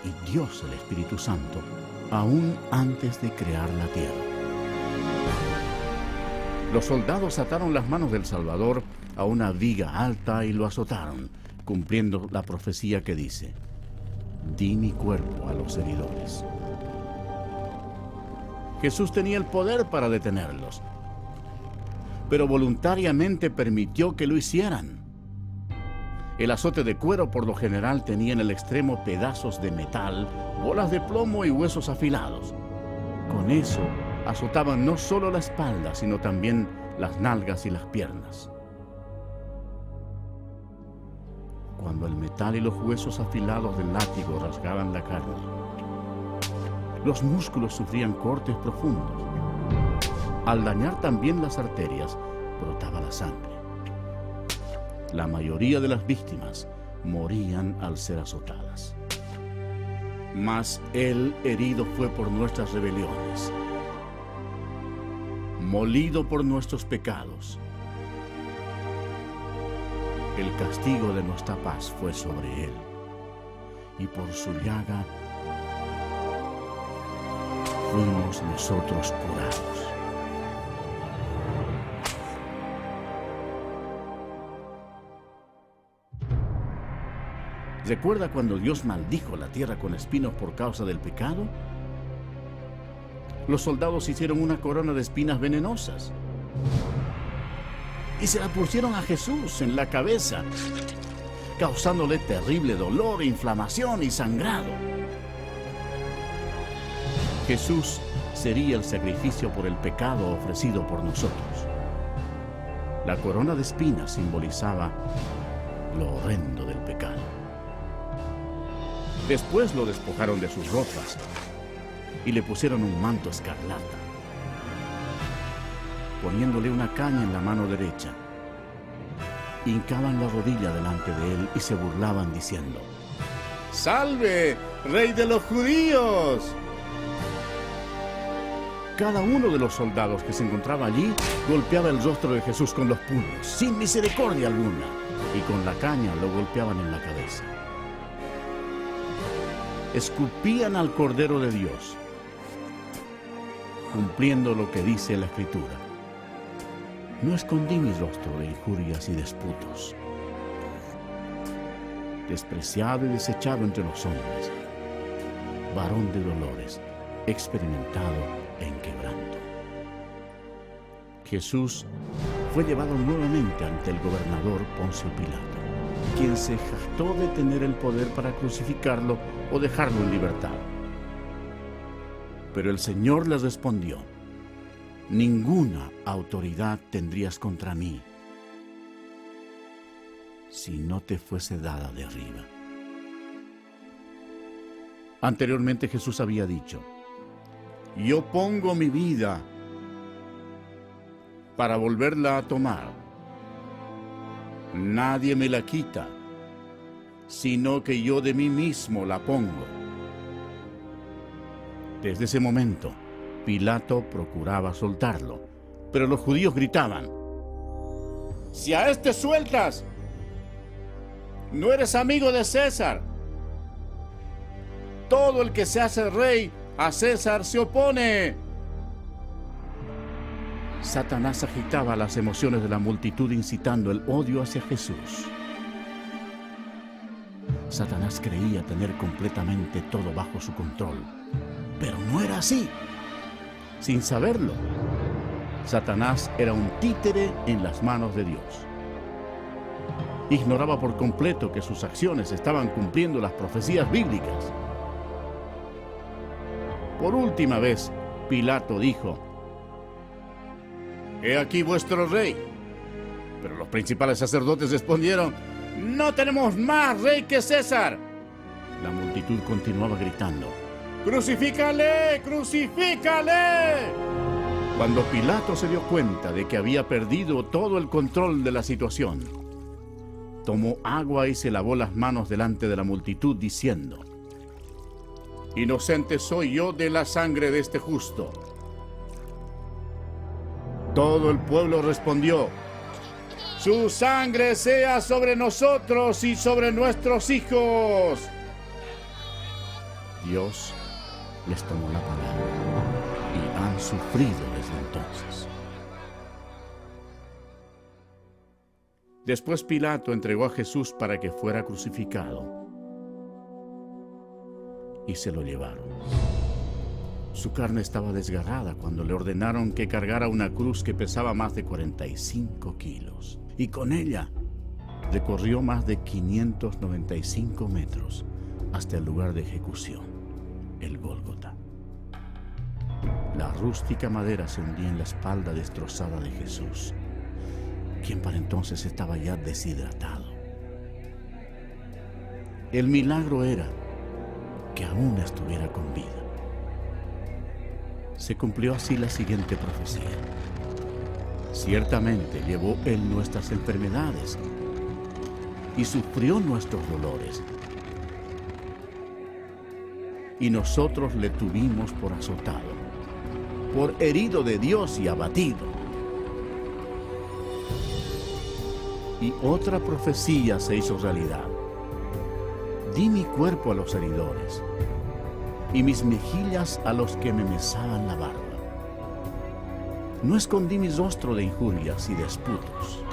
[SPEAKER 1] y Dios el Espíritu Santo, aún antes de crear la tierra. Los soldados ataron las manos del Salvador a una viga alta y lo azotaron, cumpliendo la profecía que dice: Di mi cuerpo a los heridores. Jesús tenía el poder para detenerlos, pero voluntariamente permitió que lo hicieran. El azote de cuero por lo general tenía en el extremo pedazos de metal, bolas de plomo y huesos afilados. Con eso azotaban no solo la espalda, sino también las nalgas y las piernas. Cuando el metal y los huesos afilados del látigo rasgaban la carne, los músculos sufrían cortes profundos. Al dañar también las arterias, brotaba la sangre. La mayoría de las víctimas morían al ser azotadas. Mas Él herido fue por nuestras rebeliones, molido por nuestros pecados. El castigo de nuestra paz fue sobre Él, y por su llaga fuimos nosotros curados. ¿Recuerda cuando Dios maldijo la tierra con espinos por causa del pecado? Los soldados hicieron una corona de espinas venenosas y se la pusieron a Jesús en la cabeza, causándole terrible dolor, inflamación y sangrado. Jesús sería el sacrificio por el pecado ofrecido por nosotros. La corona de espinas simbolizaba lo horrendo del pecado. Después lo despojaron de sus ropas y le pusieron un manto escarlata, poniéndole una caña en la mano derecha. Hincaban la rodilla delante de él y se burlaban diciendo: ¡Salve, Rey de los Judíos! cada uno de los soldados que se encontraba allí golpeaba el rostro de Jesús con los puños, sin misericordia alguna, y con la caña lo golpeaban en la cabeza. Escupían al Cordero de Dios, cumpliendo lo que dice la Escritura. No escondí mi rostro de injurias y disputos. Despreciado y desechado entre los hombres, varón de dolores, experimentado en quebranto. Jesús fue llevado nuevamente ante el gobernador Poncio Pilato, quien se jactó de tener el poder para crucificarlo o dejarlo en libertad. Pero el Señor le respondió: ninguna autoridad tendrías contra mí si no te fuese dada de arriba. Anteriormente Jesús había dicho: yo pongo mi vida para volverla a tomar. Nadie me la quita, sino que yo de mí mismo la pongo. Desde ese momento, Pilato procuraba soltarlo, pero los judíos gritaban: si a este sueltas, no eres amigo de César. Todo el que se hace rey, a César se opone. Satanás agitaba las emociones de la multitud, incitando el odio hacia Jesús. Satanás creía tener completamente todo bajo su control, pero no era así. Sin saberlo, Satanás era un títere en las manos de Dios. Ignoraba por completo que sus acciones estaban cumpliendo las profecías bíblicas. Por última vez, Pilato dijo: he aquí vuestro rey. Pero los principales sacerdotes respondieron: no tenemos más rey que César. La multitud continuaba gritando: ¡crucifícale! ¡Crucifícale! Cuando Pilato se dio cuenta de que había perdido todo el control de la situación, tomó agua y se lavó las manos delante de la multitud, diciendo: inocente soy yo de la sangre de este justo. Todo el pueblo respondió: su sangre sea sobre nosotros y sobre nuestros hijos. Dios les tomó la palabra y han sufrido desde entonces. Después Pilato entregó a Jesús para que fuera crucificado y se lo llevaron. Su carne estaba desgarrada cuando le ordenaron que cargara una cruz que pesaba más de 45 kilos. Y con ella recorrió más de 595 metros hasta el lugar de ejecución, el Gólgota. La rústica madera se hundía en la espalda destrozada de Jesús, quien para entonces estaba ya deshidratado. El milagro era que aún estuviera con vida. Se cumplió así la siguiente profecía: ciertamente llevó Él nuestras enfermedades y sufrió nuestros dolores, y nosotros le tuvimos por azotado, por herido de Dios y abatido. Y otra profecía se hizo realidad: di mi cuerpo a los heridores y mis mejillas a los que me mesaban la barba. No escondí mi rostro de injurias y disputos.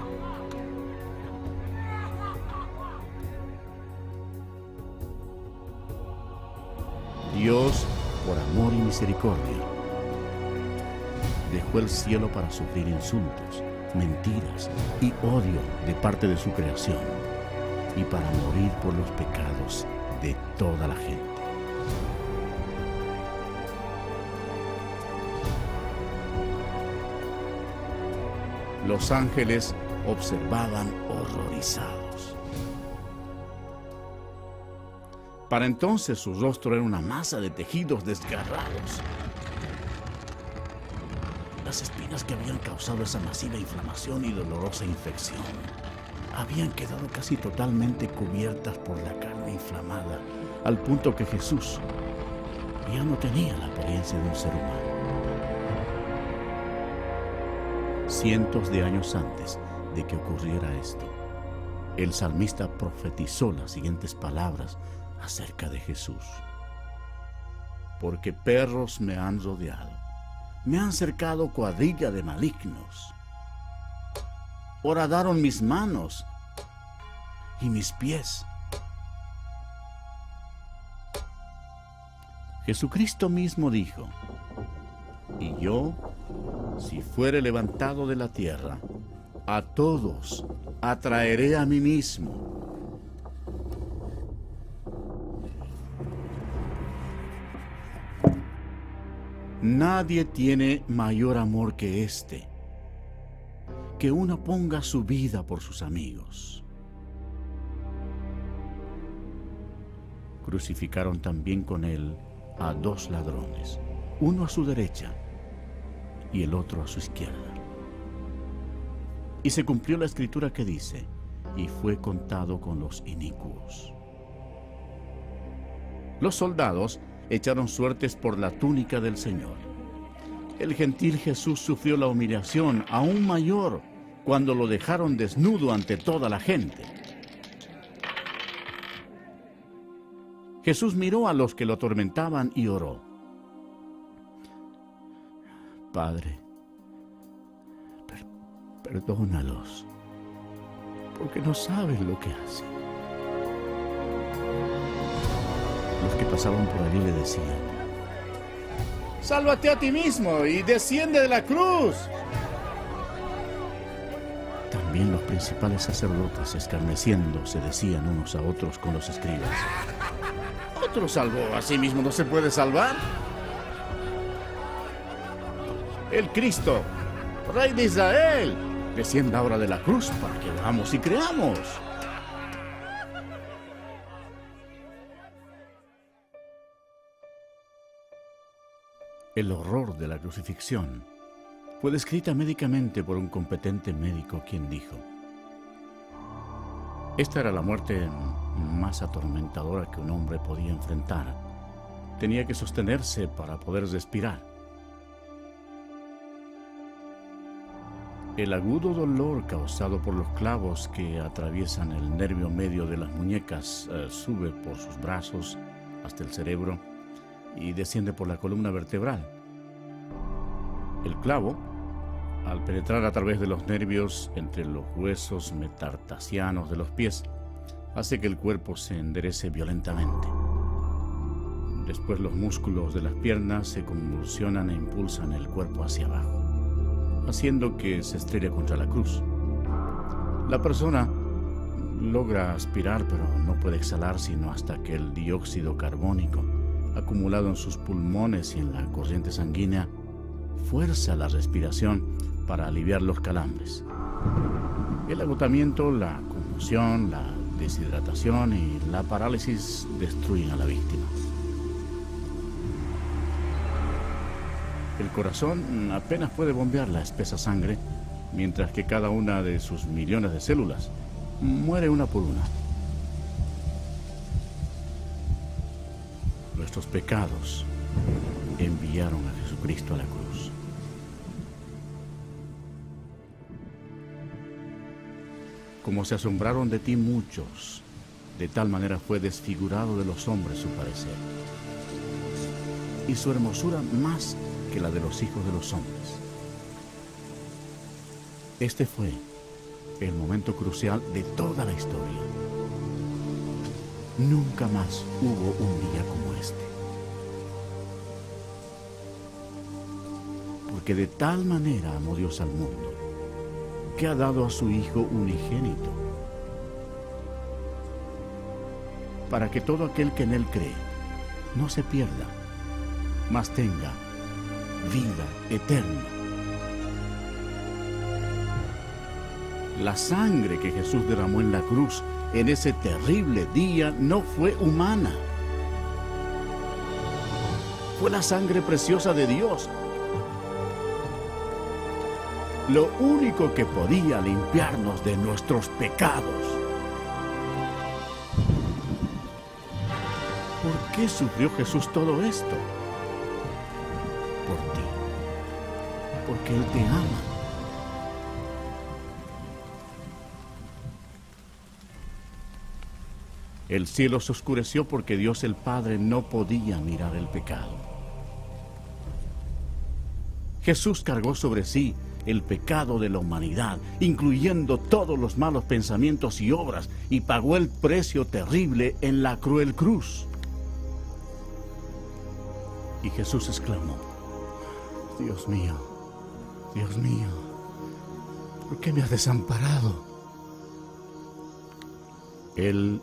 [SPEAKER 1] Dios, por amor y misericordia, dejó el cielo para sufrir insultos, mentiras y odio de parte de su creación, y para morir por los pecados de toda la gente. Los ángeles observaban horrorizados. Para entonces su rostro era una masa de tejidos desgarrados. Las espinas que habían causado esa masiva inflamación y dolorosa infección habían quedado casi totalmente cubiertas por la carne inflamada, al punto que Jesús ya no tenía la apariencia de un ser humano. cientos de años antes de que ocurriera esto. El salmista profetizó las siguientes palabras acerca de Jesús. Porque perros me han rodeado, me han cercado cuadrilla de malignos. Horadaron mis manos y mis pies. Jesucristo mismo dijo: y yo, si fuere levantado de la tierra, a todos atraeré a mí mismo. Nadie tiene mayor amor que este, que uno ponga su vida por sus amigos. Crucificaron también con él a 2 ladrones, uno a su derecha y el otro a su izquierda. Y se cumplió la escritura que dice: y fue contado con los inicuos. Los soldados echaron suertes por la túnica del Señor. El gentil Jesús sufrió la humillación aún mayor cuando lo dejaron desnudo ante toda la gente. Jesús miró a los que lo atormentaban y oró: Padre, perdónalos, porque no saben lo que hacen. Los que pasaban por allí le decían: sálvate a ti mismo y desciende de la cruz. También los principales sacerdotes, escarneciendo, se decían unos a otros con los escribas: ¿otro salvó a sí mismo no se puede salvar? El Cristo, Rey de Israel, descienda ahora de la cruz para que veamos y creamos. El horror de la crucifixión fue descrita médicamente por un competente médico, quien dijo: esta era la muerte más atormentadora que un hombre podía enfrentar. Tenía que sostenerse para poder respirar. El agudo dolor causado por los clavos que atraviesan el nervio medio de las muñecas sube por sus brazos hasta el cerebro y desciende por la columna vertebral. El clavo, al penetrar a través de los nervios entre los huesos metatarsianos de los pies, hace que el cuerpo se enderece violentamente. Después los músculos de las piernas se convulsionan e impulsan el cuerpo hacia abajo, haciendo que se estrelle contra la cruz. La persona logra aspirar, pero no puede exhalar sino hasta que el dióxido carbónico, acumulado en sus pulmones y en la corriente sanguínea, fuerza la respiración para aliviar los calambres. El agotamiento, la conmoción, la deshidratación y la parálisis destruyen a la víctima. El corazón apenas puede bombear la espesa sangre, mientras que cada una de sus millones de células muere una por una. Nuestros pecados enviaron a Jesucristo a la cruz. Como se asombraron de ti muchos, de tal manera fue desfigurado de los hombres su parecer, y su hermosura más que la de los hijos de los hombres. Este fue el momento crucial de toda la historia. Nunca más hubo un día como este. Porque de tal manera amó Dios al mundo, que ha dado a su Hijo unigénito, para que todo aquel que en Él cree no se pierda, mas tenga vida eterna. La sangre que Jesús derramó en la cruz en ese terrible día no fue humana. Fue la sangre preciosa de Dios. Lo único que podía limpiarnos de nuestros pecados. ¿Por qué sufrió Jesús todo esto? Por ti. Porque Él te ama El cielo se oscureció porque Dios el Padre no podía mirar el pecado. Jesús cargó sobre sí el pecado de la humanidad, incluyendo todos los malos pensamientos y obras, y pagó el precio terrible en la cruel cruz. Y Jesús exclamó: Dios mío, ¿por qué me has desamparado? Él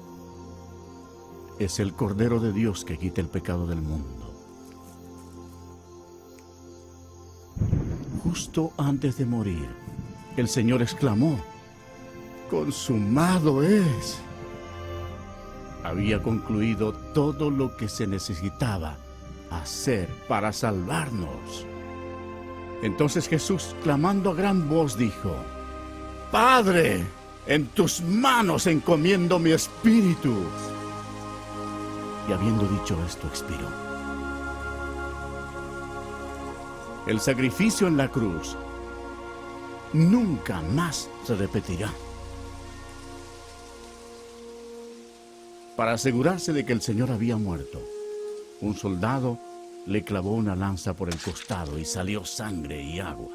[SPEAKER 1] es el Cordero de Dios que quita el pecado del mundo. Justo antes de morir, el Señor exclamó: ¡consumado es! Había concluido todo lo que se necesitaba hacer para salvarnos. Entonces Jesús, clamando a gran voz, dijo: Padre, en tus manos encomiendo mi espíritu. Y habiendo dicho esto, expiró. El sacrificio en la cruz nunca más se repetirá. Para asegurarse de que el Señor había muerto, un soldado le clavó una lanza por el costado y salió sangre y agua.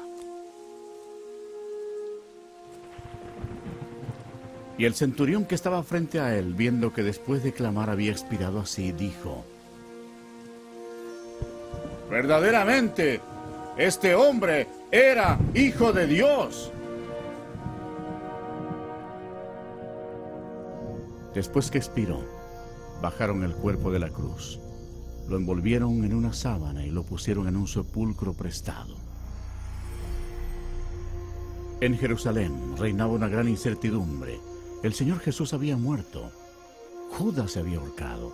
[SPEAKER 1] Y el centurión que estaba frente a él, viendo que después de clamar había expirado así, dijo: verdaderamente, este hombre era Hijo de Dios. Después que expiró, bajaron el cuerpo de la cruz, lo envolvieron en una sábana y lo pusieron en un sepulcro prestado. En Jerusalén reinaba una gran incertidumbre. El Señor Jesús había muerto. Judas se había ahorcado.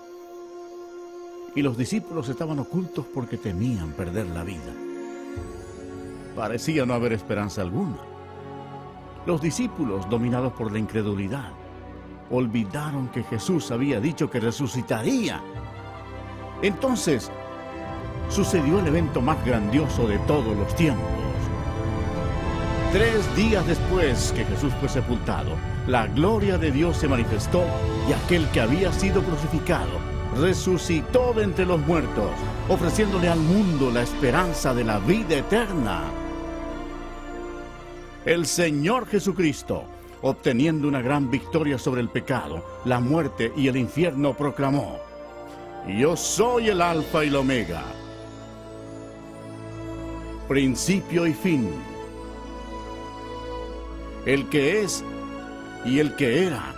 [SPEAKER 1] Y los discípulos estaban ocultos porque temían perder la vida. Parecía no haber esperanza alguna. Los discípulos, dominados por la incredulidad, olvidaron que Jesús había dicho que resucitaría. Entonces, sucedió el evento más grandioso de todos los tiempos. 3 días después que Jesús fue sepultado, la gloria de Dios se manifestó y aquel que había sido crucificado resucitó de entre los muertos, ofreciéndole al mundo la esperanza de la vida eterna. El Señor Jesucristo, obteniendo una gran victoria sobre el pecado, la muerte y el infierno, proclamó: Yo soy el Alfa y el Omega, principio y fin, el que es y el que era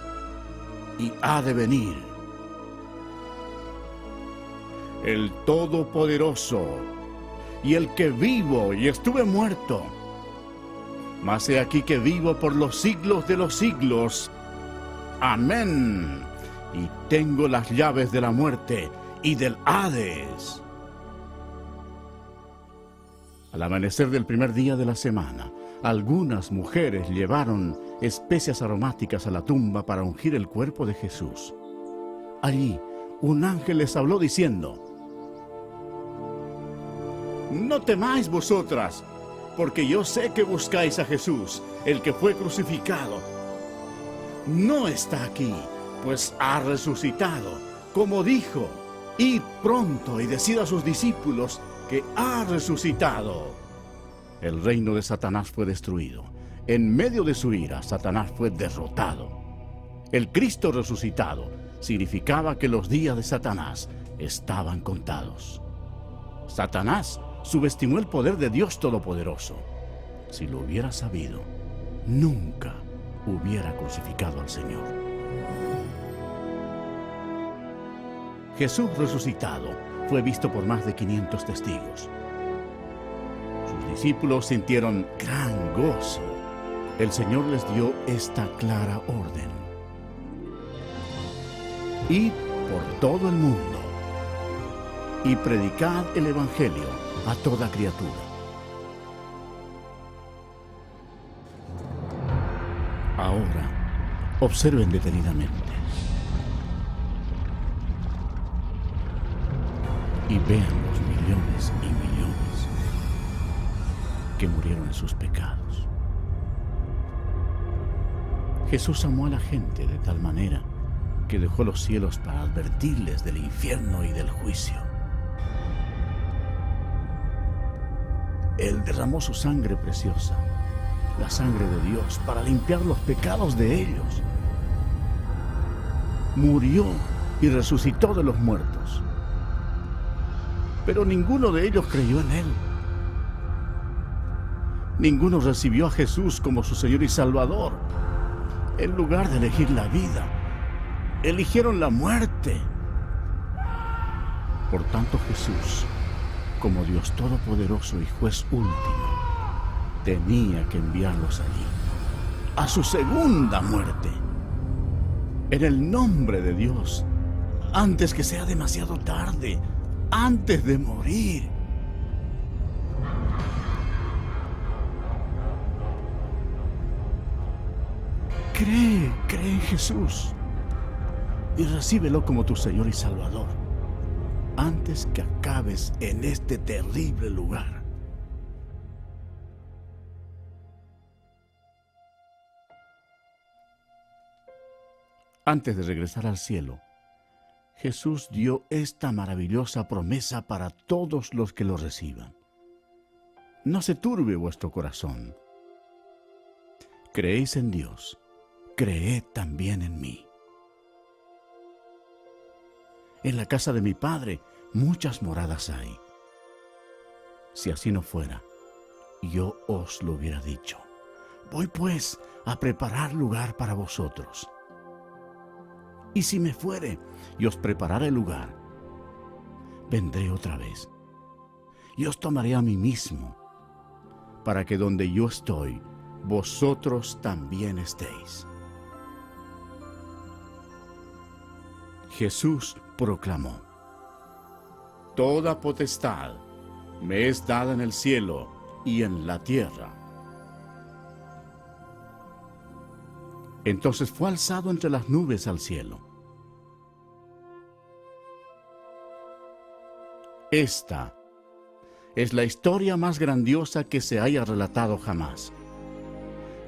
[SPEAKER 1] y ha de venir, el Todopoderoso y el que vivo y estuve muerto, mas he aquí que vivo por los siglos de los siglos. Amén. Y tengo las llaves de la muerte y del Hades. Al amanecer del primer día de la semana, algunas mujeres llevaron especias aromáticas a la tumba para ungir el cuerpo de Jesús. Allí, un ángel les habló diciendo: No temáis vosotras, porque yo sé que buscáis a Jesús, el que fue crucificado. No está aquí, pues ha resucitado, como dijo. Id pronto y decid a sus discípulos que ha resucitado. El reino de Satanás fue destruido. En medio de su ira, Satanás fue derrotado. El Cristo resucitado significaba que los días de Satanás estaban contados. Satanás subestimó el poder de Dios Todopoderoso. Si lo hubiera sabido, nunca hubiera crucificado al Señor. Jesús resucitado fue visto por más de 500 testigos. Sus discípulos sintieron gran gozo. El Señor les dio esta clara orden: Id por todo el mundo y predicad el Evangelio a toda criatura. Ahora, observen detenidamente y vean los millones y millones que murieron en sus pecados. Jesús amó a la gente de tal manera que dejó los cielos para advertirles del infierno y del juicio. Él derramó su sangre preciosa, la sangre de Dios, para limpiar los pecados de ellos. Murió y resucitó de los muertos. Pero ninguno de ellos creyó en Él. Ninguno recibió a Jesús como su Señor y Salvador. En lugar de elegir la vida, eligieron la muerte. Por tanto, Jesús, como Dios Todopoderoso y Juez último, tenía que enviarlos allí, a su segunda muerte, en el nombre de Dios, antes que sea demasiado tarde, antes de morir. Cree en Jesús y recíbelo como tu Señor y Salvador, antes que acabes en este terrible lugar. Antes de regresar al cielo, Jesús dio esta maravillosa promesa para todos los que lo reciban. No se turbe vuestro corazón. Creéis en Dios, creed también en mí. En la casa de mi Padre muchas moradas hay. Si así no fuera, yo os lo hubiera dicho. Voy pues a preparar lugar para vosotros. Y si me fuere y os prepararé lugar, vendré otra vez y os tomaré a mí mismo, para que donde yo estoy, vosotros también estéis. Jesús proclamó: Toda potestad me es dada en el cielo y en la tierra. Entonces fue alzado entre las nubes al cielo. Esta es la historia más grandiosa que se haya relatado jamás.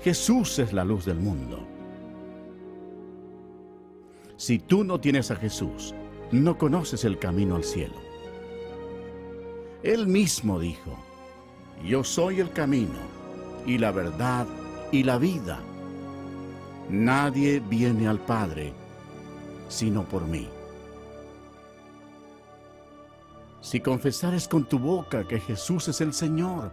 [SPEAKER 1] Jesús es la luz del mundo. Si tú no tienes a Jesús, no conoces el camino al cielo. Él mismo dijo: Yo soy el camino, y la verdad, y la vida. Nadie viene al Padre, sino por mí. Si confesares con tu boca que Jesús es el Señor,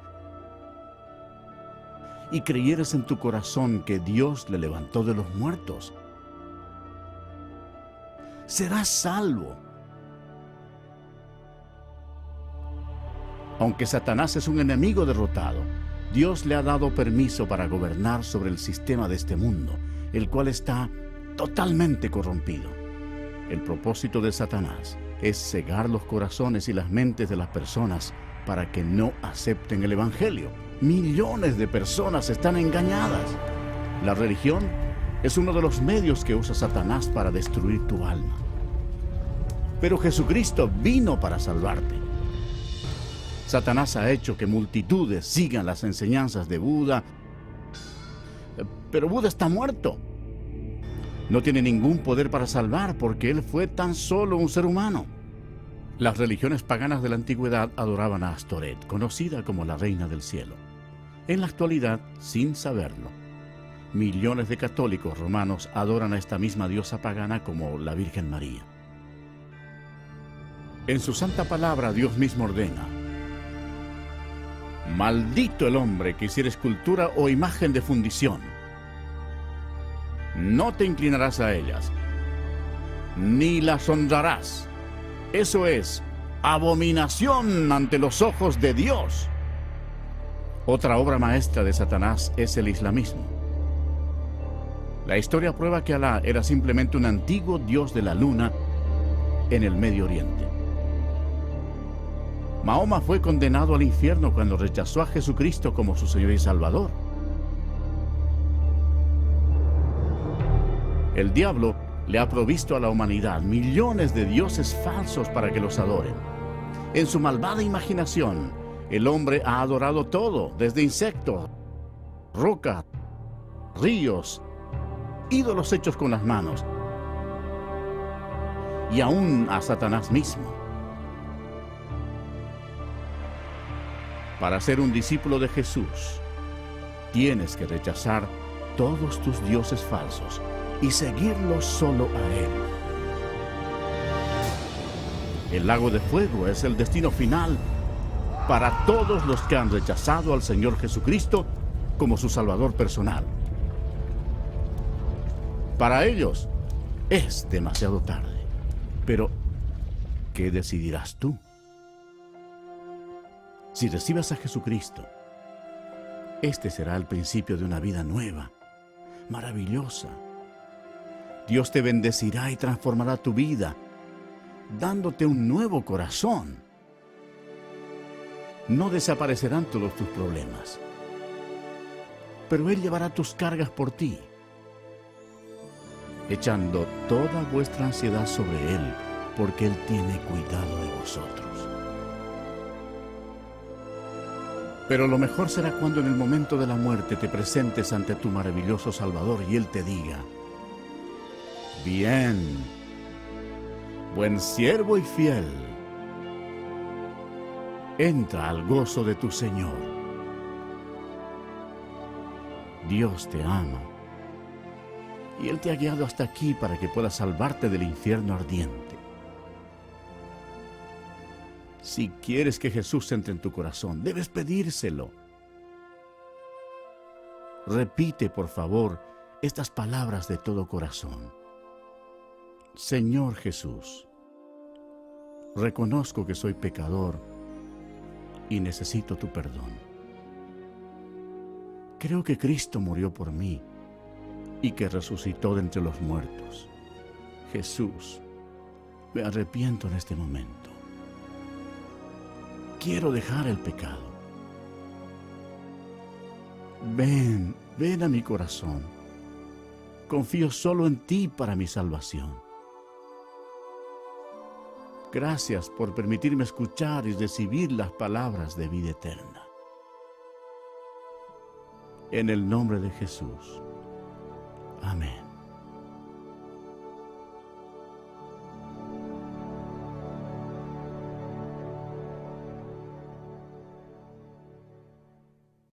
[SPEAKER 1] y creyeres en tu corazón que Dios le levantó de los muertos, serás salvo. Aunque Satanás es un enemigo derrotado, Dios le ha dado permiso para gobernar sobre el sistema de este mundo, el cual está totalmente corrompido. El propósito de Satanás es cegar los corazones y las mentes de las personas para que no acepten el Evangelio. Millones de personas están engañadas. La religión es uno de los medios que usa Satanás para destruir tu alma. Pero Jesucristo vino para salvarte. Satanás ha hecho que multitudes sigan las enseñanzas de Buda, pero Buda está muerto. No tiene ningún poder para salvar porque él fue tan solo un ser humano. Las religiones paganas de la antigüedad adoraban a Astoret, conocida como la Reina del Cielo. En la actualidad, sin saberlo, millones de católicos romanos adoran a esta misma diosa pagana como la Virgen María. En su santa palabra, Dios mismo ordena: Maldito el hombre que hiciere escultura o imagen de fundición. No te inclinarás a ellas, ni las honrarás. Eso es abominación ante los ojos de Dios. Otra obra maestra de Satanás es el islamismo. La historia prueba que Alá era simplemente un antiguo dios de la luna en el Medio Oriente. Mahoma fue condenado al infierno cuando rechazó a Jesucristo como su Señor y Salvador. El diablo le ha provisto a la humanidad millones de dioses falsos para que los adoren. En su malvada imaginación, el hombre ha adorado todo, desde insectos, rocas, ríos, ídolos hechos con las manos, y aún a Satanás mismo. Para ser un discípulo de Jesús, tienes que rechazar todos tus dioses falsos y seguirlo solo a Él. El lago de fuego es el destino final para todos los que han rechazado al Señor Jesucristo como su Salvador personal. Para ellos es demasiado tarde. Pero, ¿qué decidirás tú? Si recibes a Jesucristo, este será el principio de una vida nueva, maravillosa. Dios te bendecirá y transformará tu vida, dándote un nuevo corazón. No desaparecerán todos tus problemas, pero Él llevará tus cargas por ti, echando toda vuestra ansiedad sobre Él, porque Él tiene cuidado de vosotros. Pero lo mejor será cuando en el momento de la muerte te presentes ante tu maravilloso Salvador y Él te diga: bien, buen siervo y fiel, entra al gozo de tu Señor. Dios te ama y Él te ha guiado hasta aquí para que puedas salvarte del infierno ardiente. Si quieres que Jesús entre en tu corazón, debes pedírselo. Repite, por favor, estas palabras de todo corazón. Señor Jesús, reconozco que soy pecador y necesito tu perdón. Creo que Cristo murió por mí y que resucitó de entre los muertos. Jesús, me arrepiento en este momento. Quiero dejar el pecado. Ven a mi corazón. Confío solo en ti para mi salvación. Gracias por permitirme escuchar y recibir las palabras de vida eterna. En el nombre de Jesús. Amén.